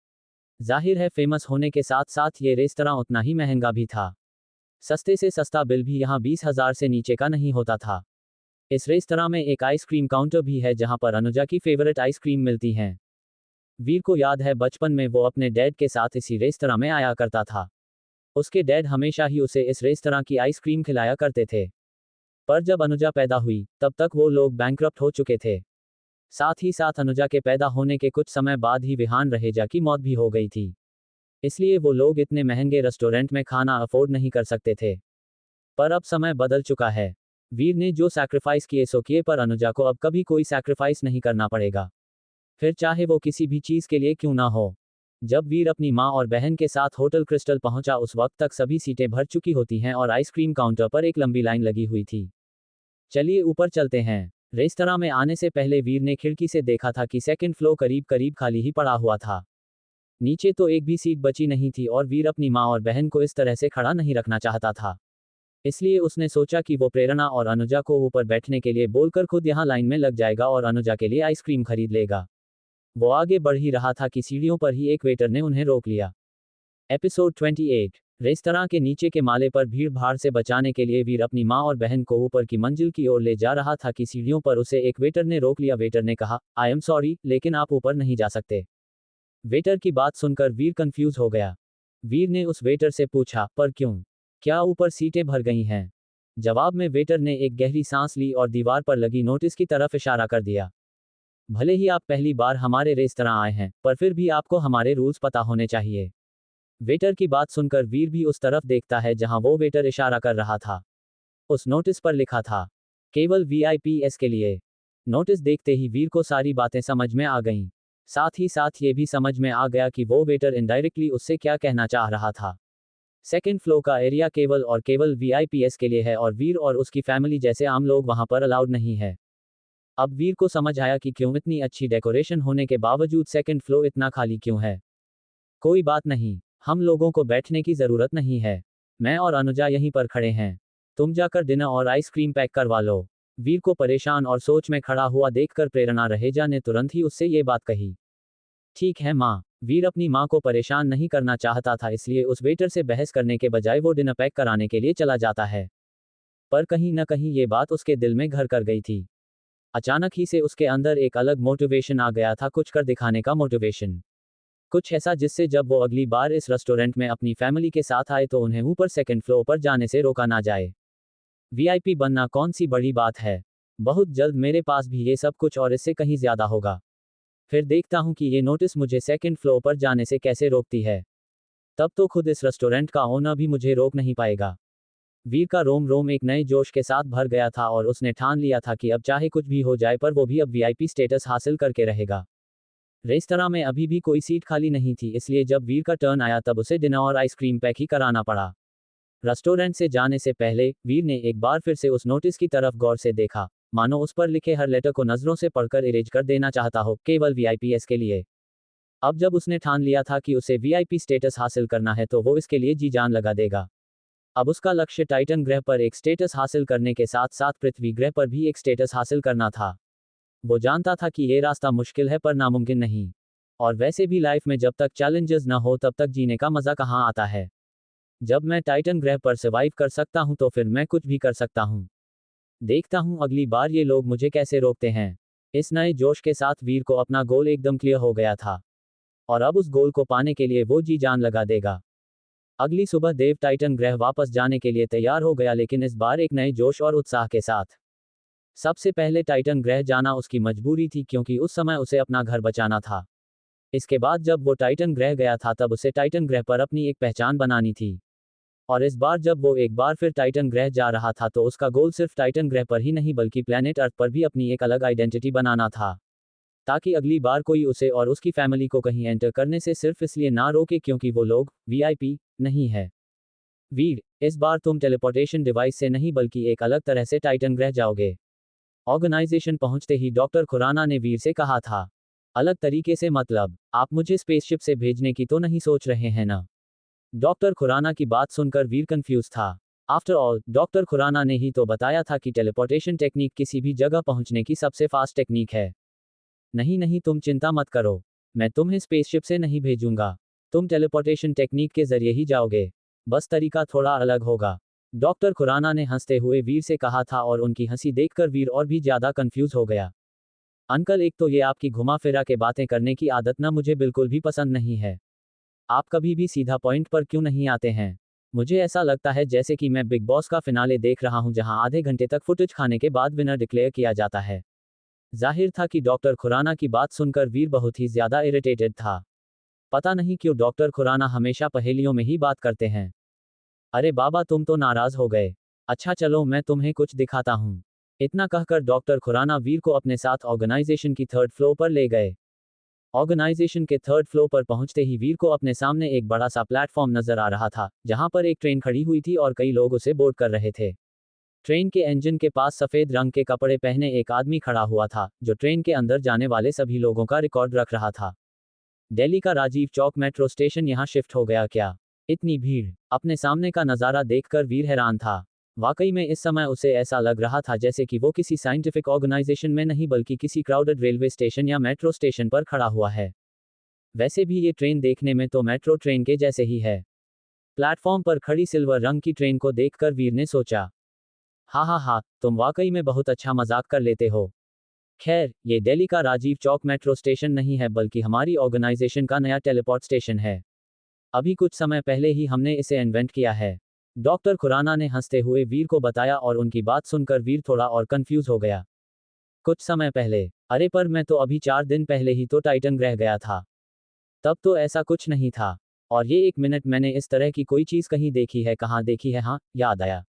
जाहिर है फेमस होने के साथ साथ ये रेस्तरां उतना ही महंगा भी था। सस्ते से सस्ता बिल भी यहाँ 20,000 से नीचे का नहीं होता था। इस रेस्तरां में एक आइसक्रीम काउंटर भी है जहां पर अनुजा की फेवरेट आइसक्रीम मिलती हैं। वीर को याद है बचपन में वो अपने डैड के साथ इसी रेस्तरां में आया करता था। उसके डैड हमेशा ही उसे इस रेस्तरां की आइसक्रीम खिलाया करते थे। पर जब अनुजा पैदा हुई तब तक वो लोग बैंकरप्ट हो चुके थे। साथ ही साथ अनुजा के पैदा होने के कुछ समय बाद ही विहान रहेजा की मौत भी हो गई थी। इसलिए वो लोग इतने महंगे रेस्टोरेंट में खाना अफोर्ड नहीं कर सकते थे। पर अब समय बदल चुका है। वीर ने जो सैक्रिफाइस किए सो किए, पर अनुजा को अब कभी कोई सैक्रिफाइस नहीं करना पड़ेगा, फिर चाहे वो किसी भी चीज के लिए क्यों ना हो। जब वीर अपनी माँ और बहन के साथ होटल क्रिस्टल पहुंचा उस वक्त तक सभी सीटें भर चुकी होती हैं और आइसक्रीम काउंटर पर एक लंबी लाइन लगी हुई थी। चलिए ऊपर चलते हैं। रेस्तरां में आने से पहले वीर ने खिड़की से देखा था कि सेकंड फ्लोर करीब करीब खाली ही पड़ा हुआ था। नीचे तो एक भी सीट बची नहीं थी और वीर अपनी माँ और बहन को इस तरह से खड़ा नहीं रखना चाहता था। इसलिए उसने सोचा कि वो प्रेरणा और अनुजा को ऊपर बैठने के लिए बोलकर खुद यहाँ लाइन में लग जाएगा और अनुजा के लिए आइसक्रीम खरीद लेगा। वो आगे बढ़ ही रहा था कि सीढ़ियों पर ही एक वेटर ने उन्हें रोक लिया। एपिसोड 28। रेस्तरां के नीचे के माले पर भीड़ भाड़ से बचाने के लिए वीर अपनी माँ और बहन को ऊपर की मंजिल की ओर ले जा रहा था कि सीढ़ियों पर उसे एक वेटर ने रोक लिया। वेटर ने कहा, आई एम सॉरी, लेकिन आप ऊपर नहीं जा सकते। वेटर की बात सुनकर वीर कंफ्यूज हो गया। वीर ने उस वेटर से पूछा, पर क्यों? क्या ऊपर सीटें भर गई हैं? जवाब में वेटर ने एक गहरी सांस ली और दीवार पर लगी नोटिस की तरफ इशारा कर दिया। भले ही आप पहली बार हमारे रेस्तरां आए हैं, पर फिर भी आपको हमारे रूल्स पता होने चाहिए। वेटर की बात सुनकर वीर भी उस तरफ देखता है जहां वो वेटर इशारा कर रहा था। उस नोटिस पर लिखा था, केवल वीआईपीएस के लिए। नोटिस देखते ही वीर को सारी बातें समझ में आ गईं। साथ ही साथ ये भी समझ में आ गया कि वो वेटर इनडायरेक्टली उससे क्या कहना चाह रहा था। सेकेंड फ्लोर का एरिया केवल वीआईपीएस के लिए है और वीर और उसकी फैमिली जैसे आम लोग वहां पर अलाउड नहीं है। अब वीर को समझ आया कि क्यों इतनी अच्छी डेकोरेशन होने के बावजूद सेकेंड फ्लोर इतना खाली क्यों है। कोई बात नहीं, हम लोगों को बैठने की जरूरत नहीं है। मैं और अनुजा यहीं पर खड़े हैं। तुम जाकर डिनर और आइसक्रीम पैक करवा लो। वीर को परेशान और सोच में खड़ा हुआ देखकर प्रेरणा रहेजा ने तुरंत ही उससे ये बात कही। ठीक है माँ। वीर अपनी माँ को परेशान नहीं करना चाहता था, इसलिए उस वेटर से बहस करने के बजाय वो डिनर पैक कराने के लिए चला जाता है। पर कहीं न कहीं ये बात उसके दिल में घर कर गई थी। अचानक ही से उसके अंदर एक अलग मोटिवेशन आ गया था, कुछ कर दिखाने का मोटिवेशन। कुछ ऐसा जिससे जब वो अगली बार इस रेस्टोरेंट में अपनी फैमिली के साथ आए तो उन्हें ऊपर सेकंड फ्लोर पर जाने से रोका ना जाए। वीआईपी बनना कौन सी बड़ी बात है। बहुत जल्द मेरे पास भी ये सब कुछ और इससे कहीं ज्यादा होगा। फिर देखता हूँ कि ये नोटिस मुझे सेकंड फ्लोर पर जाने से कैसे रोकती है। तब तो खुद इस रेस्टोरेंट का ओनर भी मुझे रोक नहीं पाएगा। वीर का रोम रोम एक नए जोश के साथ भर गया था और उसने ठान लिया था कि अब चाहे कुछ भी हो जाए पर वो भी अब वीआईपी स्टेटस हासिल करके रहेगा। रेस्तरां में अभी भी कोई सीट खाली नहीं थी, इसलिए जब वीर का टर्न आया तब उसे डिनर और आइसक्रीम पैक ही कराना पड़ा। रेस्टोरेंट से जाने से पहले वीर ने एक बार फिर से उस नोटिस की तरफ गौर से देखा, मानो उस पर लिखे हर लेटर को नजरों से पढ़कर इरेज कर देना चाहता हो, केवल वीआईपीएस के लिए। अब जब उसने ठान लिया था कि उसे वीआईपी स्टेटस हासिल करना है तो वो इसके लिए जी जान लगा देगा। अब उसका लक्ष्य टाइटन ग्रह पर एक स्टेटस हासिल करने के साथ साथ पृथ्वी ग्रह पर भी एक स्टेटस हासिल करना था। वो जानता था कि ये रास्ता मुश्किल है पर नामुमकिन नहीं। और वैसे भी लाइफ में जब तक चैलेंजेस न हो तब तक जीने का मजा कहाँ आता है। जब मैं टाइटन ग्रह पर सर्वाइव कर सकता हूँ तो फिर मैं कुछ भी कर सकता हूँ। देखता हूँ अगली बार ये लोग मुझे कैसे रोकते हैं। इस नए जोश के साथ वीर को अपना गोल एकदम क्लियर हो गया था और अब उस गोल को पाने के लिए वो जी जान लगा देगा। अगली सुबह देव टाइटन ग्रह वापस जाने के लिए तैयार हो गया, लेकिन इस बार एक नए जोश और उत्साह के साथ। सबसे पहले टाइटन ग्रह जाना उसकी मजबूरी थी क्योंकि उस समय उसे अपना घर बचाना था। इसके बाद जब वो टाइटन ग्रह गया था तब उसे टाइटन ग्रह पर अपनी एक पहचान बनानी थी। और इस बार जब वो एक बार फिर टाइटन ग्रह जा रहा था तो उसका गोल सिर्फ टाइटन ग्रह पर ही नहीं बल्कि प्लैनेट अर्थ पर भी अपनी एक अलग आइडेंटिटी बनाना था, ताकि अगली बार कोई उसे और उसकी फैमिली को कहीं एंटर करने से सिर्फ इसलिए ना रोके क्योंकि वो लोग वीआईपी नहीं है। वीर, इस बार तुम टेलीपोर्टेशन डिवाइस से नहीं बल्कि एक अलग तरह से टाइटन ग्रह जाओगे। ऑर्गेनाइजेशन पहुंचते ही डॉक्टर खुराना ने वीर से कहा था। अलग तरीके से मतलब, आप मुझे स्पेसशिप से भेजने की तो नहीं सोच रहे हैं ना? डॉक्टर खुराना की बात सुनकर वीर कंफ्यूज था। आफ्टर ऑल, डॉक्टर खुराना ने ही तो बताया था कि टेलीपोर्टेशन टेक्निक किसी भी जगह पहुंचने की सबसे फास्ट टेक्निक है। नहीं नहीं, तुम चिंता मत करो। मैं तुम्हें स्पेसशिप से नहीं भेजूंगा। तुम टेलीपोर्टेशन टेक्निक के जरिए ही जाओगे। बस तरीका थोड़ा अलग होगा। डॉक्टर खुराना ने हंसते हुए वीर से कहा था और उनकी हंसी देखकर वीर और भी ज्यादा कंफ्यूज हो गया। अंकल, एक तो ये आपकी घुमा फिरा के बातें करने की आदत ना मुझे बिल्कुल भी पसंद नहीं है। आप कभी भी सीधा पॉइंट पर क्यों नहीं आते हैं? मुझे ऐसा लगता है जैसे कि मैं बिग बॉस का फिनाले देख रहा हूं जहां आधे घंटे तक फुटेज खाने के बाद विनर डिक्लेयर किया जाता है। जाहिर था कि डॉक्टर खुराना की बात सुनकर वीर बहुत ही ज्यादा इरिटेटेड था। पता नहीं क्यों डॉक्टर खुराना हमेशा पहेलियों में ही बात करते हैं। अरे बाबा, तुम तो नाराज हो गए। अच्छा चलो, मैं तुम्हें कुछ दिखाता हूँ। इतना कहकर डॉक्टर खुराना वीर को अपने साथ ऑर्गेनाइजेशन की थर्ड फ्लोर पर ले गए। ऑर्गेनाइजेशन के थर्ड फ्लोर पर पहुंचते ही वीर को अपने सामने एक बड़ा सा प्लेटफॉर्म नजर आ रहा था, जहां पर एक ट्रेन खड़ी हुई थी और कई लोग उसे बोर्ड कर रहे थे। ट्रेन के इंजन के पास सफेद रंग के कपड़े पहने एक आदमी खड़ा हुआ था, जो ट्रेन के अंदर जाने वाले सभी लोगों का रिकॉर्ड रख रहा था। दिल्ली का राजीव चौक मेट्रो स्टेशन यहाँ शिफ्ट हो गया क्या? इतनी भीड़! अपने सामने का नज़ारा देखकर वीर हैरान था। वाकई में इस समय उसे ऐसा लग रहा था जैसे कि वो किसी साइंटिफिक ऑर्गेनाइजेशन में नहीं बल्कि किसी क्राउडेड रेलवे स्टेशन या मेट्रो स्टेशन पर खड़ा हुआ है। वैसे भी ये ट्रेन देखने में तो मेट्रो ट्रेन के जैसे ही है। प्लेटफॉर्म पर खड़ी सिल्वर रंग की ट्रेन को देखकर वीर ने सोचा, हाँ हाँ हाँ, तुम वाकई में बहुत अच्छा मजाक कर लेते हो। खैर, ये दिल्ली का राजीव चौक मेट्रो स्टेशन नहीं है बल्कि हमारी ऑर्गेनाइजेशन का नया टेलीपोर्ट स्टेशन है। अभी कुछ समय पहले ही हमने इसे इन्वेंट किया है। डॉक्टर खुराना ने हंसते हुए वीर को बताया और उनकी बात सुनकर वीर थोड़ा और कंफ्यूज हो गया। कुछ समय पहले? अरे पर मैं तो अभी 4 दिन पहले ही तो टाइटन ग्रह गया था। तब तो ऐसा कुछ नहीं था। और ये 1 मिनट, मैंने इस तरह की कोई चीज़ कहीं देखी है? कहाँ देखी है? हाँ, याद आया।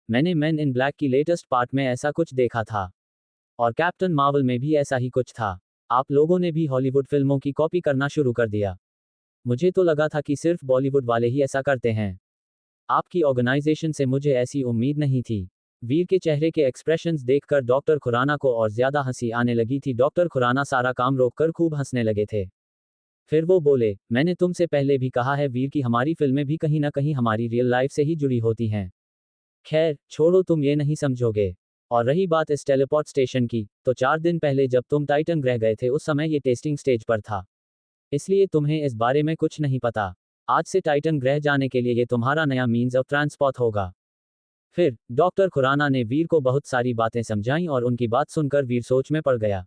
मैंने मैन इन ब्लैक की लेटेस्ट पार्ट में ऐसा कुछ देखा था। और कैप्टन मार्वल में भी ऐसा ही कुछ था। आप लोगों ने भी हॉलीवुड फिल्मों की कॉपी करना शुरू कर दिया। मुझे तो लगा था कि सिर्फ बॉलीवुड वाले ही ऐसा करते हैं। आपकी ऑर्गेनाइजेशन से मुझे ऐसी उम्मीद नहीं थी। वीर के चेहरे के एक्सप्रेशंस देखकर डॉक्टर खुराना को और ज्यादा हंसी आने लगी थी। डॉक्टर खुराना सारा काम रोककर खूब हंसने लगे थे। फिर वो बोले, मैंने तुमसे पहले भी कहा है वीर की हमारी फिल्में भी कहीं ना कहीं हमारी रियल लाइफ से ही जुड़ी होती हैं। खैर छोड़ो, तुम ये नहीं समझोगे। और रही बात इस टेलीपोर्ट स्टेशन की, तो 4 दिन पहले जब तुम टाइटन ग्रह गए थे उस समय ये टेस्टिंग स्टेज पर था। इसलिए तुम्हें इस बारे में कुछ नहीं पता। आज से टाइटन ग्रह जाने के लिए ये तुम्हारा नया मीन्स ऑफ ट्रांसपोर्ट होगा। फिर डॉक्टर खुराना ने वीर को बहुत सारी बातें समझाईं और उनकी बात सुनकर वीर सोच में पड़ गया।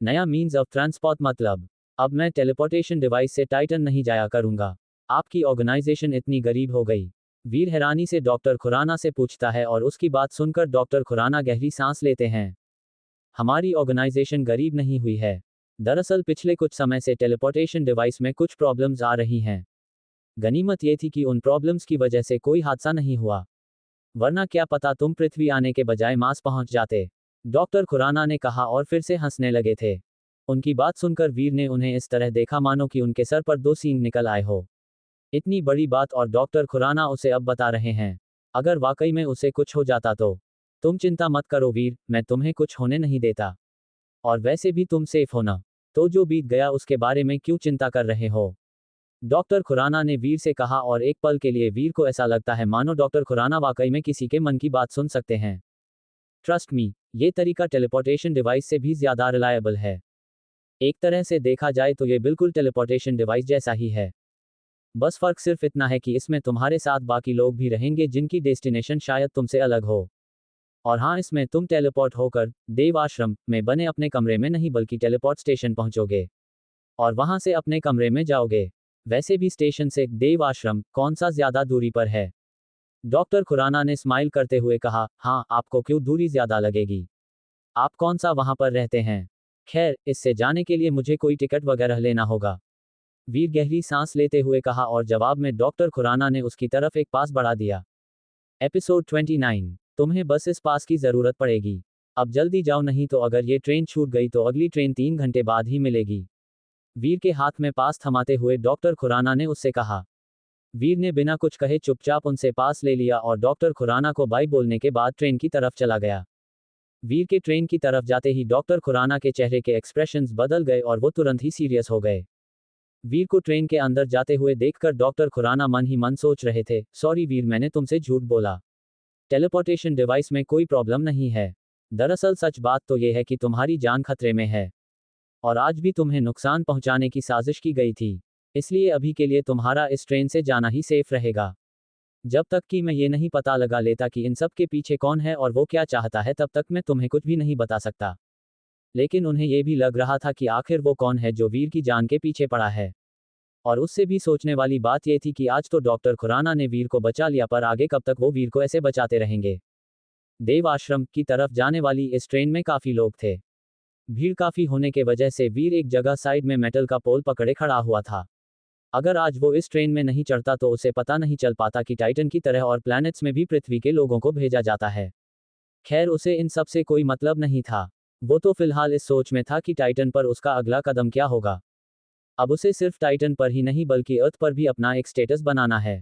नया मीन्स ऑफ ट्रांसपोर्ट मतलब, अब मैं टेलीपोर्टेशन डिवाइस से टाइटन नहीं जाया करूंगा। आपकी ऑर्गेनाइजेशन इतनी गरीब हो गई? वीर हैरानी से डॉक्टर खुराना से पूछता है और उसकी बात सुनकर डॉक्टर खुराना गहरी सांस लेते हैं। हमारी ऑर्गेनाइजेशन गरीब नहीं हुई है। दरअसल पिछले कुछ समय से टेलीपोर्टेशन डिवाइस में कुछ प्रॉब्लम्स आ रही हैं। गनीमत ये थी कि उन प्रॉब्लम्स की वजह से कोई हादसा नहीं हुआ, वरना क्या पता तुम पृथ्वी आने के बजाय मार्स पहुंच जाते। डॉक्टर खुराना ने कहा और फिर से हंसने लगे थे। उनकी बात सुनकर वीर ने उन्हें इस तरह देखा मानो कि उनके सर पर 2 सींग निकल आए हो। इतनी बड़ी बात और डॉक्टर खुराना उसे अब बता रहे हैं। अगर वाकई में उसे कुछ हो जाता तो? तुम चिंता मत करो वीर, मैं तुम्हें कुछ होने नहीं देता। और वैसे भी तुम सेफ हो ना? तो जो बीत गया उसके बारे में क्यों चिंता कर रहे हो? डॉक्टर खुराना ने वीर से कहा और एक पल के लिए वीर को ऐसा लगता है मानो डॉक्टर खुराना वाकई में किसी के मन की बात सुन सकते हैं। ट्रस्ट मी, ये तरीका टेलीपोर्टेशन डिवाइस से भी ज्यादा रिलायबल है। एक तरह से देखा जाए तो ये बिल्कुल टेलीपोर्टेशन डिवाइस जैसा ही है। बस फर्क सिर्फ इतना है कि इसमें तुम्हारे साथ बाकी लोग भी रहेंगे जिनकी डेस्टिनेशन शायद तुमसे अलग हो। और हाँ, इसमें तुम टेलीपोर्ट होकर देव आश्रम में बने अपने कमरे में नहीं बल्कि टेलीपोर्ट स्टेशन पहुंचोगे। और वहां से अपने कमरे में जाओगे। वैसे भी स्टेशन से देव आश्रम कौन सा ज्यादा दूरी पर है? डॉक्टर खुराना ने स्माइल करते हुए कहा, हाँ, आपको क्यों दूरी ज्यादा लगेगी? आप कौन सा वहां पर रहते हैं? खैर, इससे जाने के लिए मुझे कोई टिकट वगैरह लेना होगा। वीर गहरी सांस लेते हुए कहा और जवाब में डॉक्टर खुराना ने उसकी तरफ एक पास बढ़ा दिया। एपिसोड 29, तुम्हें बस इस पास की जरूरत पड़ेगी। अब जल्दी जाओ नहीं तो अगर ये ट्रेन छूट गई तो अगली ट्रेन 3 घंटे बाद ही मिलेगी। वीर के हाथ में पास थमाते हुए डॉक्टर खुराना ने उससे कहा। वीर ने बिना कुछ कहे चुपचाप उनसे पास ले लिया और डॉक्टर खुराना को बाय बोलने के बाद ट्रेन की तरफ चला गया। वीर के ट्रेन की तरफ जाते ही डॉक्टर खुराना के चेहरे के एक्सप्रेशंस बदल गए और वो तुरंत ही सीरियस हो गए। वीर को ट्रेन के अंदर जाते हुए देखकर डॉक्टर खुराना मन ही मन सोच रहे थे, सॉरी वीर, मैंने तुमसे झूठ बोला। टेलीपोर्टेशन डिवाइस में कोई प्रॉब्लम नहीं है। दरअसल सच बात तो ये है कि तुम्हारी जान खतरे में है और आज भी तुम्हें नुकसान पहुंचाने की साजिश की गई थी। इसलिए अभी के लिए तुम्हारा इस ट्रेन से जाना ही सेफ रहेगा। जब तक कि मैं ये नहीं पता लगा लेता कि इन सब के पीछे कौन है और वो क्या चाहता है, तब तक मैं तुम्हें कुछ भी नहीं बता सकता। लेकिन उन्हें यह भी लग रहा था कि आखिर वो कौन है जो वीर की जान के पीछे पड़ा है। और उससे भी सोचने वाली बात यह थी कि आज तो डॉक्टर खुराना ने वीर को बचा लिया, पर आगे कब तक वो वीर को ऐसे बचाते रहेंगे। देव आश्रम की तरफ जाने वाली इस ट्रेन में काफी लोग थे। भीड़ काफी होने के वजह से वीर एक जगह साइड में मेटल का पोल पकड़े खड़ा हुआ था। अगर आज वो इस ट्रेन में नहीं चढ़ता तो उसे पता नहीं चल पाता कि टाइटन की तरह और प्लैनेट्स में भी पृथ्वी के लोगों को भेजा जाता है। खैर, उसे इन सब से कोई मतलब नहीं था। वो तो फिलहाल इस सोच में था कि टाइटन पर उसका अगला कदम क्या होगा। अब उसे सिर्फ टाइटन पर ही नहीं बल्कि अर्थ पर भी अपना एक स्टेटस बनाना है।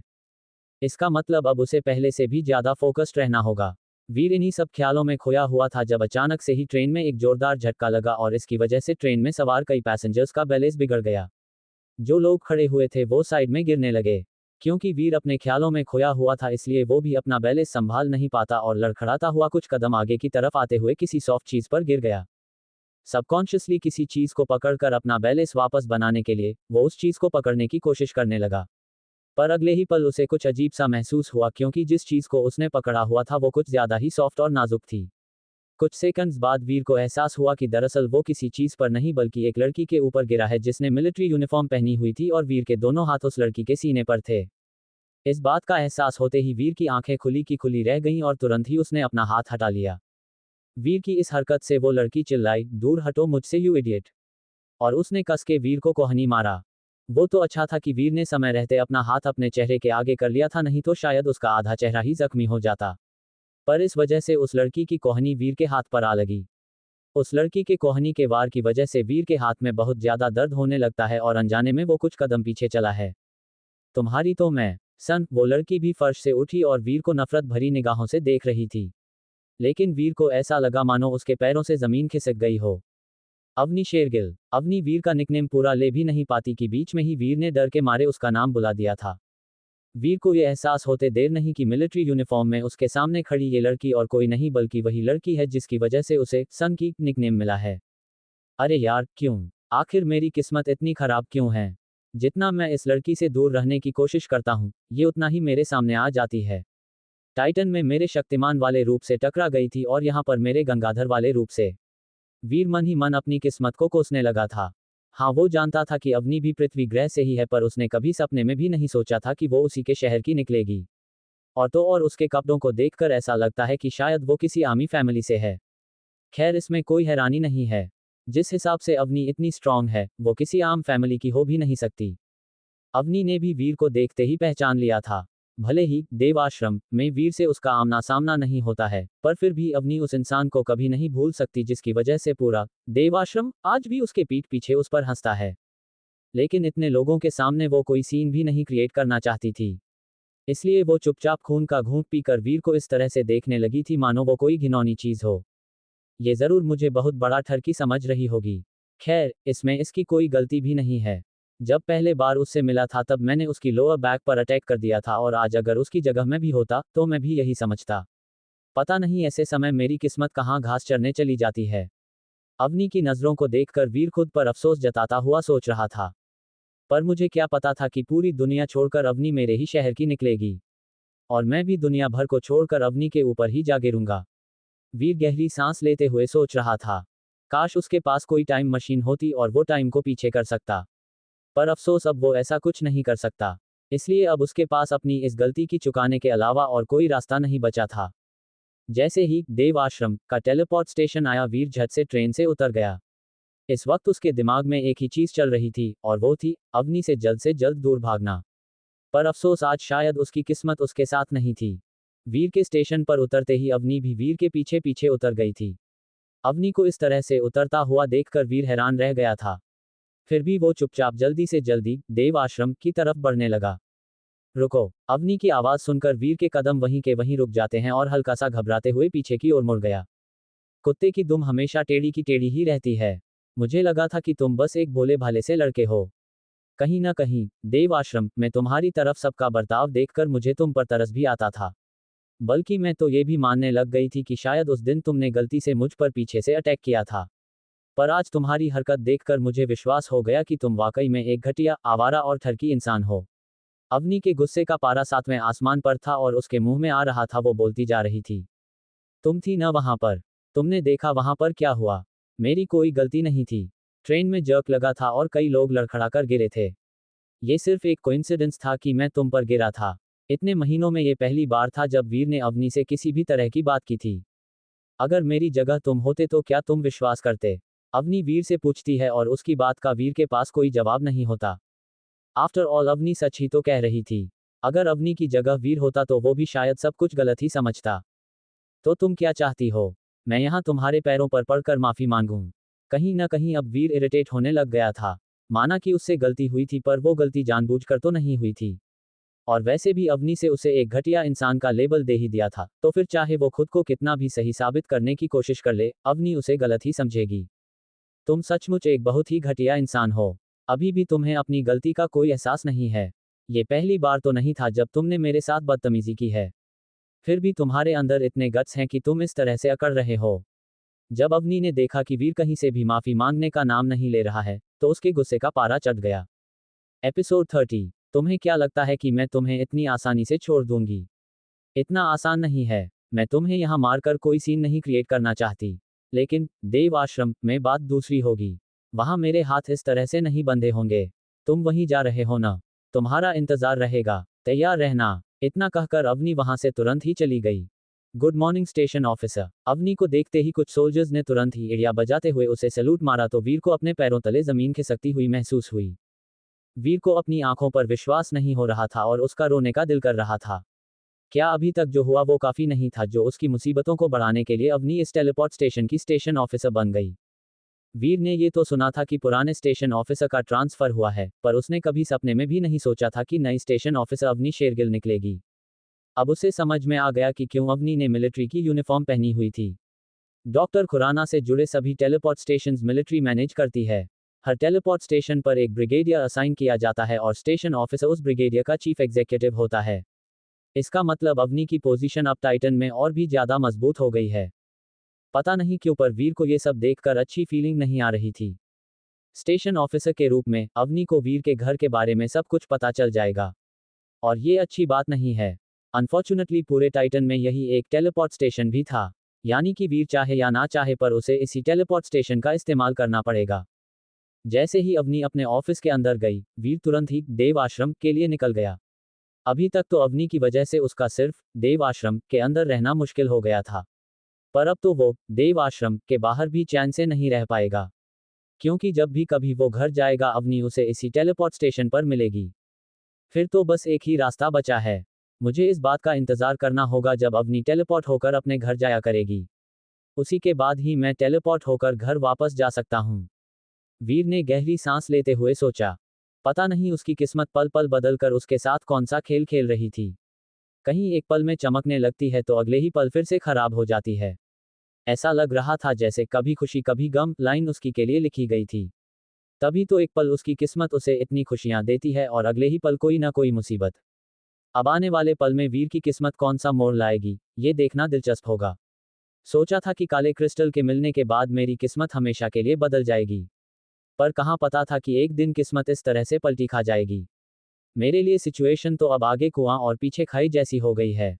इसका मतलब अब उसे पहले से भी ज्यादा फोकस्ड रहना होगा। वीर इन्हीं सब ख्यालों में खोया हुआ था जब अचानक से ही ट्रेन में एक जोरदार झटका लगा और इसकी वजह से ट्रेन में सवार कई पैसेंजर्स का बैलेंस बिगड़ गया। जो लोग खड़े हुए थे वो साइड में गिरने लगे। क्योंकि वीर अपने ख्यालों में खोया हुआ था इसलिए वो भी अपना बैलेंस संभाल नहीं पाता और लड़खड़ाता हुआ कुछ कदम आगे की तरफ आते हुए किसी सॉफ्ट चीज पर गिर गया। सबकॉन्शियसली किसी चीज को पकड़कर अपना बैलेंस वापस बनाने के लिए वो उस चीज को पकड़ने की कोशिश करने लगा। पर अगले ही पल उसे कुछ अजीब सा महसूस हुआ क्योंकि जिस चीज को उसने पकड़ा हुआ था वो कुछ ज्यादा ही सॉफ्ट और नाजुक थी। कुछ सेकंड्स बाद वीर को एहसास हुआ कि दरअसल वो किसी चीज पर नहीं बल्कि एक लड़की के ऊपर गिरा है जिसने मिलिट्री यूनिफॉर्म पहनी हुई थी और वीर के दोनों हाथ उस लड़की के सीने पर थे। इस बात का एहसास होते ही वीर की आंखें खुली की खुली रह गईं और तुरंत ही उसने अपना हाथ हटा लिया। वीर की इस हरकत से वो लड़की चिल्लाई, दूर हटो मुझसे यू इडियट। और उसने कस के वीर को कोहनी मारा। वो तो अच्छा था कि वीर ने समय रहते अपना हाथ अपने चेहरे के आगे कर लिया था, नहीं तो शायद उसका आधा चेहरा ही जख्मी हो जाता। पर इस वजह से उस लड़की की कोहनी वीर के हाथ पर आ लगी। उस लड़की के कोहनी के वार की वजह से वीर के हाथ में बहुत ज्यादा दर्द होने लगता है और अनजाने में वो कुछ कदम पीछे चला है। तुम्हारी तो मैं सन। वो लड़की भी फर्श से उठी और वीर को नफरत भरी निगाहों से देख रही थी। लेकिन वीर को ऐसा लगा मानो उसके पैरों से जमीन खिसक गई हो। अवनी शेरगिल। अवनी वीर का निकनेम पूरा ले भी नहीं पाती कि बीच में ही वीर ने डर के मारे उसका नाम बुला दिया था। वीर को यह एहसास होते देर नहीं कि मिलिट्री यूनिफॉर्म में उसके सामने खड़ी ये लड़की और कोई नहीं बल्कि वही लड़की है जिसकी वजह से उसे सन की निकनेम मिला है। अरे यार, क्यों? आखिर मेरी किस्मत इतनी खराब क्यों है? जितना मैं इस लड़की से दूर रहने की कोशिश करता हूँ ये उतना ही मेरे सामने आ जाती है। टाइटन में मेरे शक्तिमान वाले रूप से टकरा गई थी और यहाँ पर मेरे गंगाधर वाले रूप से। वीर मन ही मन अपनी किस्मत को कोसने लगा था। हाँ, वो जानता था कि अवनी भी पृथ्वी ग्रह से ही है, पर उसने कभी सपने में भी नहीं सोचा था कि वो उसी के शहर की निकलेगी। और तो और उसके कपड़ों को देखकर ऐसा लगता है कि शायद वो किसी आर्मी फैमिली से है। खैर, इसमें कोई हैरानी नहीं है। जिस हिसाब से अवनी इतनी स्ट्रांग है वो किसी आम फैमिली की हो भी नहीं सकती। अवनी ने भी वीर को देखते ही पहचान लिया था। भले ही देवाश्रम में वीर से उसका आमना सामना नहीं होता है, पर फिर भी अवनी उस इंसान को कभी नहीं भूल सकती जिसकी वजह से पूरा देवाश्रम आज भी उसके पीठ पीछे उस पर हंसता है। लेकिन इतने लोगों के सामने वो कोई सीन भी नहीं क्रिएट करना चाहती थी। इसलिए वो चुपचाप खून का घूंट पीकर वीर को इस तरह से देखने लगी थी मानो वो कोई घिनौनी चीज हो। ये जरूर मुझे बहुत बड़ा ठरकी समझ रही होगी। खैर, इसमें इसकी कोई गलती भी नहीं है। जब पहले बार उससे मिला था तब मैंने उसकी लोअर बैक पर अटैक कर दिया था और आज अगर उसकी जगह मैं भी होता तो मैं भी यही समझता। पता नहीं ऐसे समय मेरी किस्मत कहाँ घास चरने चली जाती है। अवनी की नजरों को देखकर वीर खुद पर अफसोस जताता हुआ सोच रहा था। पर मुझे क्या पता था कि पूरी दुनिया छोड़कर अवनी मेरे ही शहर की निकलेगी और मैं भी दुनिया भर को छोड़कर अवनी के ऊपर ही जा गिरूंगा। वीर गहरी सांस लेते हुए सोच रहा था। काश उसके पास कोई टाइम मशीन होती और वो टाइम को पीछे कर सकता। पर अफसोस अब वो ऐसा कुछ नहीं कर सकता। इसलिए अब उसके पास अपनी इस गलती की चुकाने के अलावा और कोई रास्ता नहीं बचा था। जैसे ही देव आश्रम का टेलीपोर्ट स्टेशन आया वीर झट से ट्रेन से उतर गया। इस वक्त उसके दिमाग में एक ही चीज चल रही थी और वो थी अवनी से जल्द दूर भागना। पर अफसोस आज शायद उसकी किस्मत उसके साथ नहीं थी। वीर के स्टेशन पर उतरते ही अवनी भी वीर के पीछे पीछे उतर गई थी। अवनी को इस तरह से उतरता हुआ देखकर वीर हैरान रह गया था। फिर भी वो चुपचाप जल्दी से जल्दी देव आश्रम की तरफ बढ़ने लगा। रुको! अवनी की आवाज सुनकर वीर के कदम वहीं के वहीं रुक जाते हैं और हल्का सा घबराते हुए पीछे की ओर मुड़ गया। कुत्ते की दुम हमेशा टेढ़ी की टेढ़ी ही रहती है। मुझे लगा था कि तुम बस एक भोले भाले से लड़के हो। कहीं न कहीं, देव आश्रम में तुम्हारी तरफ सबका बर्ताव देखकर मुझे तुम पर तरस भी आता था। बल्कि मैं तो ये भी मानने लग गई थी कि शायद उस दिन तुमने गलती से मुझ पर पीछे से अटैक किया था। पर आज तुम्हारी हरकत देखकर मुझे विश्वास हो गया कि तुम वाकई में एक घटिया, आवारा और ठरकी इंसान हो। अवनी के गुस्से का पारा 7वें आसमान पर था और उसके मुंह में आ रहा था। वो बोलती जा रही थी। तुम थी न वहां पर। तुमने देखा वहां पर क्या हुआ। मेरी कोई गलती नहीं थी। ट्रेन में जर्क लगा था और कई लोग लड़खड़ाकर गिरे थे। ये सिर्फ एक कोइंसिडेंस था कि मैं तुम पर गिरा था। इतने महीनों में ये पहली बार था जब वीर ने अवनी से किसी भी तरह की बात की थी। अगर मेरी जगह तुम होते तो क्या तुम विश्वास करते? अवनी वीर से पूछती है और उसकी बात का वीर के पास कोई जवाब नहीं होता। आफ्टर ऑल अवनी सच ही तो कह रही थी। अगर अवनी की जगह वीर होता तो वो भी शायद सब कुछ गलत ही समझता। तो तुम क्या चाहती हो? मैं यहाँ तुम्हारे पैरों पर पड़कर माफी मांगूं? कहीं न कहीं अब वीर इरिटेट होने लग गया था। माना कि उससे गलती हुई थी पर वो गलती जानबूझकर तो नहीं हुई थी। और वैसे भी अवनी से उसे एक घटिया इंसान का लेबल दे ही दिया था, तो फिर चाहे वो खुद को कितना भी सही साबित करने की कोशिश कर ले, अवनी उसे गलत ही समझेगी। तुम सचमुच एक बहुत ही घटिया इंसान हो। अभी भी तुम्हें अपनी गलती का कोई एहसास नहीं है। ये पहली बार तो नहीं था जब तुमने मेरे साथ बदतमीजी की है। फिर भी तुम्हारे अंदर इतने गट्स हैं कि तुम इस तरह से अकड़ रहे हो। जब अवनी ने देखा कि वीर कहीं से भी माफी मांगने का नाम नहीं ले रहा है, तो उसके गुस्से का पारा चढ़ गया। एपिसोड 30। तुम्हें क्या लगता है कि मैं तुम्हें इतनी आसानी से छोड़ दूंगी? इतना आसान नहीं है। मैं तुम्हें यहाँ मारकर कोई सीन नहीं क्रिएट करना चाहती। लेकिन देव आश्रम में बात दूसरी होगी। वहां मेरे हाथ इस तरह से नहीं बंधे होंगे। तुम वहीं जा रहे हो ना? तुम्हारा इंतजार रहेगा। तैयार रहना। इतना कहकर अवनी वहां से तुरंत ही चली गई। Good morning station officer. Avani को देखते ही कुछ सोल्जर्स ने तुरंत ही एड़िया बजाते हुए उसे सैल्यूट मारा तो वीर को अपने पैरों तले जमीन खिसकती हुई महसूस हुई। वीर को अपनी आंखों पर विश्वास नहीं हो रहा था और उसका रोने का दिल कर रहा था। क्या अभी तक जो हुआ वो काफी नहीं था जो उसकी मुसीबतों को बढ़ाने के लिए अवनी इस टेलीपोर्ट स्टेशन की स्टेशन ऑफिसर बन गई। वीर ने ये तो सुना था कि पुराने स्टेशन ऑफिसर का ट्रांसफर हुआ है, पर उसने कभी सपने में भी नहीं सोचा था कि नई स्टेशन ऑफिसर अवनी शेरगिल निकलेगी। अब उसे समझ में आ गया कि क्यों अवनी ने मिलिट्री की यूनिफॉर्म पहनी हुई थी। डॉक्टर खुराना से जुड़े सभी टेलीपोर्ट स्टेशंस मिलिट्री मैनेज करती है। हर टेलीपोर्ट स्टेशन पर एक ब्रिगेडियर असाइन किया जाता है और स्टेशन ऑफिसर उस ब्रिगेडियर का चीफ एग्जीक्यूटिव होता है। इसका मतलब अवनी की पोजीशन अब टाइटन में और भी ज्यादा मजबूत हो गई है। पता नहीं क्यों पर वीर को ये सब देखकर अच्छी फीलिंग नहीं आ रही थी। स्टेशन ऑफिसर के रूप में अवनी को वीर के घर के बारे में सब कुछ पता चल जाएगा। और ये अच्छी बात नहीं है। अनफॉर्चुनेटली पूरे टाइटन में यही एक टेलीपोर्ट स्टेशन भी था। यानी कि वीर चाहे या ना चाहे पर उसे इसी टेलीपोर्ट स्टेशन का इस्तेमाल करना पड़ेगा। जैसे ही अवनी अपने ऑफिस के अंदर गई, वीर तुरंत ही देव आश्रम के लिए निकल गया। अभी तक तो अवनी की वजह से उसका सिर्फ देव आश्रम के अंदर रहना मुश्किल हो गया था। पर अब तो वो देव आश्रम के बाहर भी चैन से नहीं रह पाएगा। क्योंकि जब भी कभी वो घर जाएगा अवनी उसे इसी टेलीपोर्ट स्टेशन पर मिलेगी। फिर तो बस एक ही रास्ता बचा है। मुझे इस बात का इंतजार करना होगा जब अवनी टेलीपोर्ट होकर अपने घर जाया करेगी। उसी के बाद ही मैं टेलीपोर्ट होकर घर वापस जा सकता हूँ। वीर ने गहरी सांस लेते हुए सोचा। पता नहीं उसकी किस्मत पल पल बदलकर उसके साथ कौन सा खेल खेल रही थी। कहीं एक पल में चमकने लगती है तो अगले ही पल फिर से खराब हो जाती है। ऐसा लग रहा था जैसे कभी खुशी कभी गम लाइन उसकी के लिए लिखी गई थी। तभी तो एक पल उसकी किस्मत उसे इतनी खुशियां देती है और अगले ही पल कोई ना कोई मुसीबत। अब आने वाले पल में वीर की किस्मत कौन सा मोड़ लाएगी, ये देखना दिलचस्प होगा। सोचा था कि काले क्रिस्टल के मिलने के बाद मेरी किस्मत हमेशा के लिए बदल जाएगी। पर कहाँ पता था कि एक दिन किस्मत इस तरह से पलटी खा जाएगी। मेरे लिए सिचुएशन तो अब आगे कुआं और पीछे खाई जैसी हो गई है।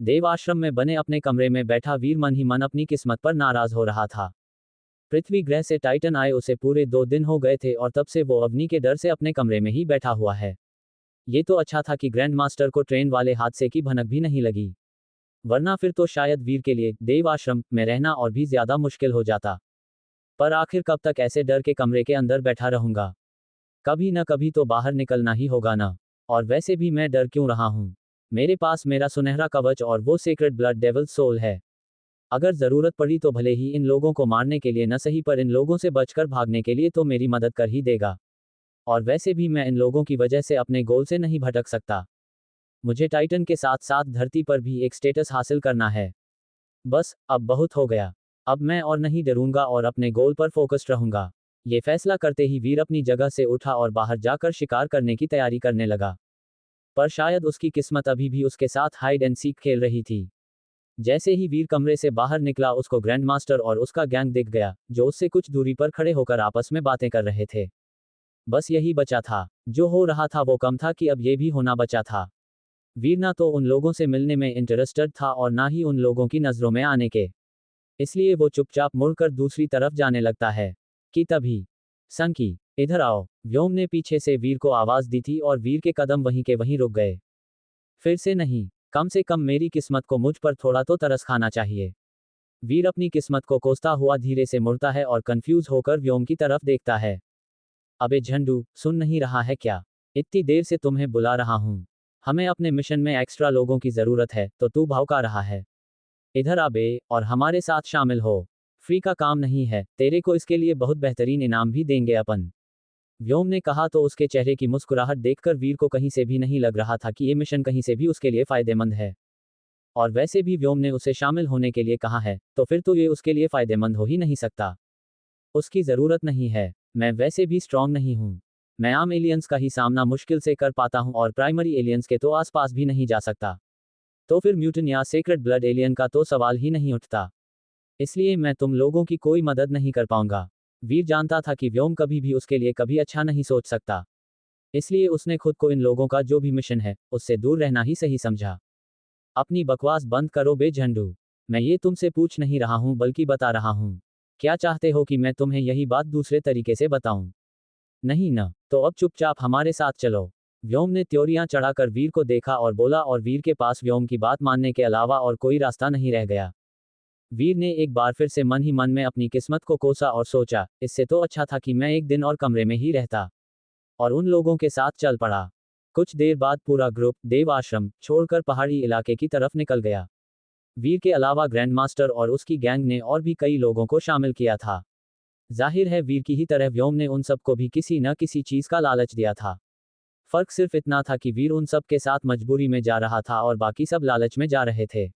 देव आश्रम में बने अपने कमरे में बैठा वीर मन ही मन अपनी किस्मत पर नाराज हो रहा था। पृथ्वी ग्रह से टाइटन आए उसे पूरे 2 दिन हो गए थे और तब से वो अवनी के डर से अपने कमरे में ही बैठा हुआ है। ये तो अच्छा था कि ग्रैंड मास्टर को ट्रेन वाले हादसे की भनक भी नहीं लगी, वरना फिर तो शायद वीर के लिए देव आश्रम में रहना और भी ज्यादा मुश्किल हो जाता। पर आखिर कब तक ऐसे डर के कमरे के अंदर बैठा रहूंगा? कभी न कभी तो बाहर निकलना ही होगा ना। और वैसे भी मैं डर क्यों रहा हूं? मेरे पास मेरा सुनहरा कवच और वो सीक्रेट ब्लड डेविल सोल है। अगर जरूरत पड़ी तो भले ही इन लोगों को मारने के लिए न सही पर इन लोगों से बचकर भागने के लिए तो मेरी मदद कर ही देगा। और वैसे भी मैं इन लोगों की वजह से अपने गोल से नहीं भटक सकता। मुझे टाइटन के साथ साथ धरती पर भी एक स्टेटस हासिल करना है। बस अब बहुत हो गया। अब मैं और नहीं डरूंगा और अपने गोल पर फोकस्ड रहूंगा। ये फैसला करते ही वीर अपनी जगह से उठा और बाहर जाकर शिकार करने की तैयारी करने लगा। पर शायद उसकी किस्मत अभी भी उसके साथ हाइड एंड सीक खेल रही थी। जैसे ही वीर कमरे से बाहर निकला उसको ग्रैंडमास्टर और उसका गैंग दिख गया, जो उससे कुछ दूरी पर खड़े होकर आपस में बातें कर रहे थे। बस यही बचा था। जो हो रहा था वो कम था कि अब ये भी होना बचा था। वीर ना तो उन लोगों से मिलने में इंटरेस्टेड था और ना ही उन लोगों की नज़रों में आने के। इसलिए वो चुपचाप मुड़कर दूसरी तरफ जाने लगता है कि तभी संकी, इधर आओ, व्योम ने पीछे से वीर को आवाज दी थी और वीर के कदम वहीं के वहीं रुक गए। फिर से नहीं, कम से कम मेरी किस्मत को मुझ पर थोड़ा तो तरस खाना चाहिए। वीर अपनी किस्मत को कोसता हुआ धीरे से मुड़ता है और कंफ्यूज होकर व्योम की तरफ देखता है। अबे झंडू, सुन नहीं रहा है क्या? इतनी देर से तुम्हें बुला रहा हूं। हमें अपने मिशन में एक्स्ट्रा लोगों की जरूरत है, तो तू भौंका रहा है। इधर आ बे, और हमारे साथ शामिल हो। फ्री का काम नहीं है, तेरे को इसके लिए बहुत बेहतरीन इनाम भी देंगे अपन। व्योम ने कहा तो उसके चेहरे की मुस्कुराहट देखकर वीर को कहीं से भी नहीं लग रहा था कि ये मिशन कहीं से भी उसके लिए फायदेमंद है। और वैसे भी व्योम ने उसे शामिल होने के लिए कहा है, तो फिर तो ये उसके लिए फायदेमंद हो ही नहीं सकता। उसकी ज़रूरत नहीं है। मैं वैसे भी स्ट्रांग नहीं हूँ। मैं आम एलियंस का ही सामना मुश्किल से कर पाता हूँ और प्राइमरी एलियंस के तो आसपास भी नहीं जा सकता। तो फिर म्यूटन या सेक्रेट ब्लड एलियन का तो सवाल ही नहीं उठता। इसलिए मैं तुम लोगों की कोई मदद नहीं कर पाऊंगा। वीर जानता था कि व्योम कभी भी उसके लिए कभी अच्छा नहीं सोच सकता। इसलिए उसने खुद को इन लोगों का जो भी मिशन है, उससे दूर रहना ही सही समझा। अपनी बकवास बंद करो बे झंडू। मैं ये तुमसे पूछ नहीं रहा हूं बल्कि बता रहा हूं। क्या चाहते हो कि मैं तुम्हें यही बात दूसरे तरीके से बताऊं? नहीं न, तो अब चुपचाप हमारे साथ चलो। व्योम ने त्योरियां चढ़ाकर वीर को देखा और बोला और वीर के पास व्योम की बात मानने के अलावा और कोई रास्ता नहीं रह गया। वीर ने एक बार फिर से मन ही मन में अपनी किस्मत को कोसा और सोचा, इससे तो अच्छा था कि मैं एक दिन और कमरे में ही रहता। और उन लोगों के साथ चल पड़ा। कुछ देर बाद पूरा ग्रुप देव आश्रम छोड़कर पहाड़ी इलाके की तरफ निकल गया। वीर के अलावा ग्रैंडमास्टर और उसकी गैंग ने और भी कई लोगों को शामिल किया था। जाहिर है वीर की ही तरह व्योम ने उन सबको भी किसी न किसी चीज का लालच दिया था। फर्क सिर्फ इतना था कि वीर उन सब के साथ मजबूरी में जा रहा था और बाकी सब लालच में जा रहे थे।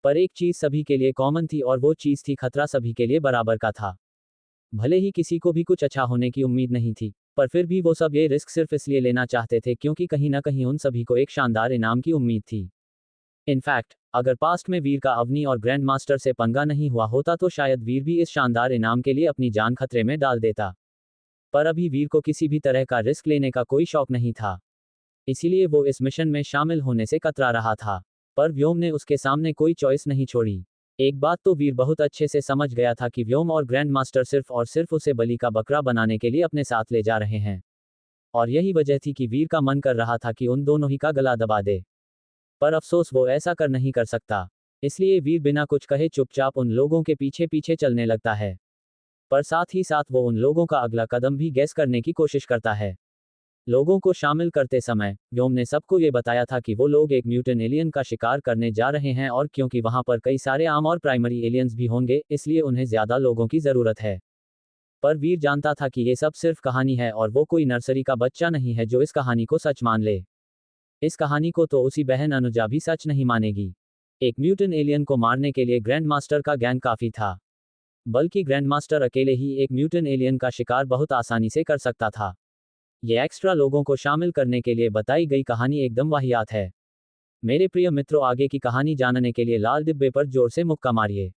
पर एक चीज सभी के लिए कॉमन थी और वो चीज थी खतरा सभी के लिए बराबर का था। भले ही किसी को भी कुछ अच्छा होने की उम्मीद नहीं थी, पर फिर भी वो सब ये रिस्क सिर्फ इसलिए लेना चाहते थे क्योंकि कहीं ना कहीं उन सभी को एक शानदार इनाम की उम्मीद थी। इनफैक्ट, अगर पास्ट में वीर का अवनी और ग्रैंड मास्टर से पंगा नहीं हुआ होता तो शायद वीर भी इस शानदार इनाम के लिए अपनी जान खतरे में डाल देता। पर अभी वीर को किसी भी तरह का रिस्क लेने का कोई शौक नहीं था। इसीलिए वो इस मिशन में शामिल होने से कतरा रहा था। पर व्योम ने उसके सामने कोई चॉइस नहीं छोड़ी। एक बात तो वीर बहुत अच्छे से समझ गया था कि व्योम और ग्रैंड मास्टर सिर्फ और सिर्फ उसे बलि का बकरा बनाने के लिए अपने साथ ले जा रहे हैं। और यही वजह थी कि वीर का मन कर रहा था कि उन दोनों ही का गला दबा दे। पर अफसोस वो ऐसा कर नहीं कर सकता। इसलिए वीर बिना कुछ कहे चुपचाप उन लोगों के पीछे पीछे चलने लगता है। पर साथ ही साथ वो उन लोगों का अगला कदम भी गैस करने की कोशिश करता है। लोगों को शामिल करते समय व्योम ने सबको ये बताया था कि वो लोग एक म्यूटेंट एलियन का शिकार करने जा रहे हैं और क्योंकि वहां पर कई सारे आम और प्राइमरी एलियंस भी होंगे इसलिए उन्हें ज्यादा लोगों की जरूरत है। पर वीर जानता था कि ये सब सिर्फ कहानी है और वो कोई नर्सरी का बच्चा नहीं है जो इस कहानी को सच मान ले। इस कहानी को तो उसी बहन अनुजा भी सच नहीं मानेगी। एक म्यूटेंट एलियन को मारने के लिए ग्रैंड मास्टर का गैंग काफी था। बल्कि ग्रैंड मास्टर अकेले ही एक म्यूटेंट एलियन का शिकार बहुत आसानी से कर सकता था। ये एक्स्ट्रा लोगों को शामिल करने के लिए बताई गई कहानी एकदम वाहियात है। मेरे प्रिय मित्रों, आगे की कहानी जानने के लिए लाल डिब्बे पर जोर से मुक्का मारिए।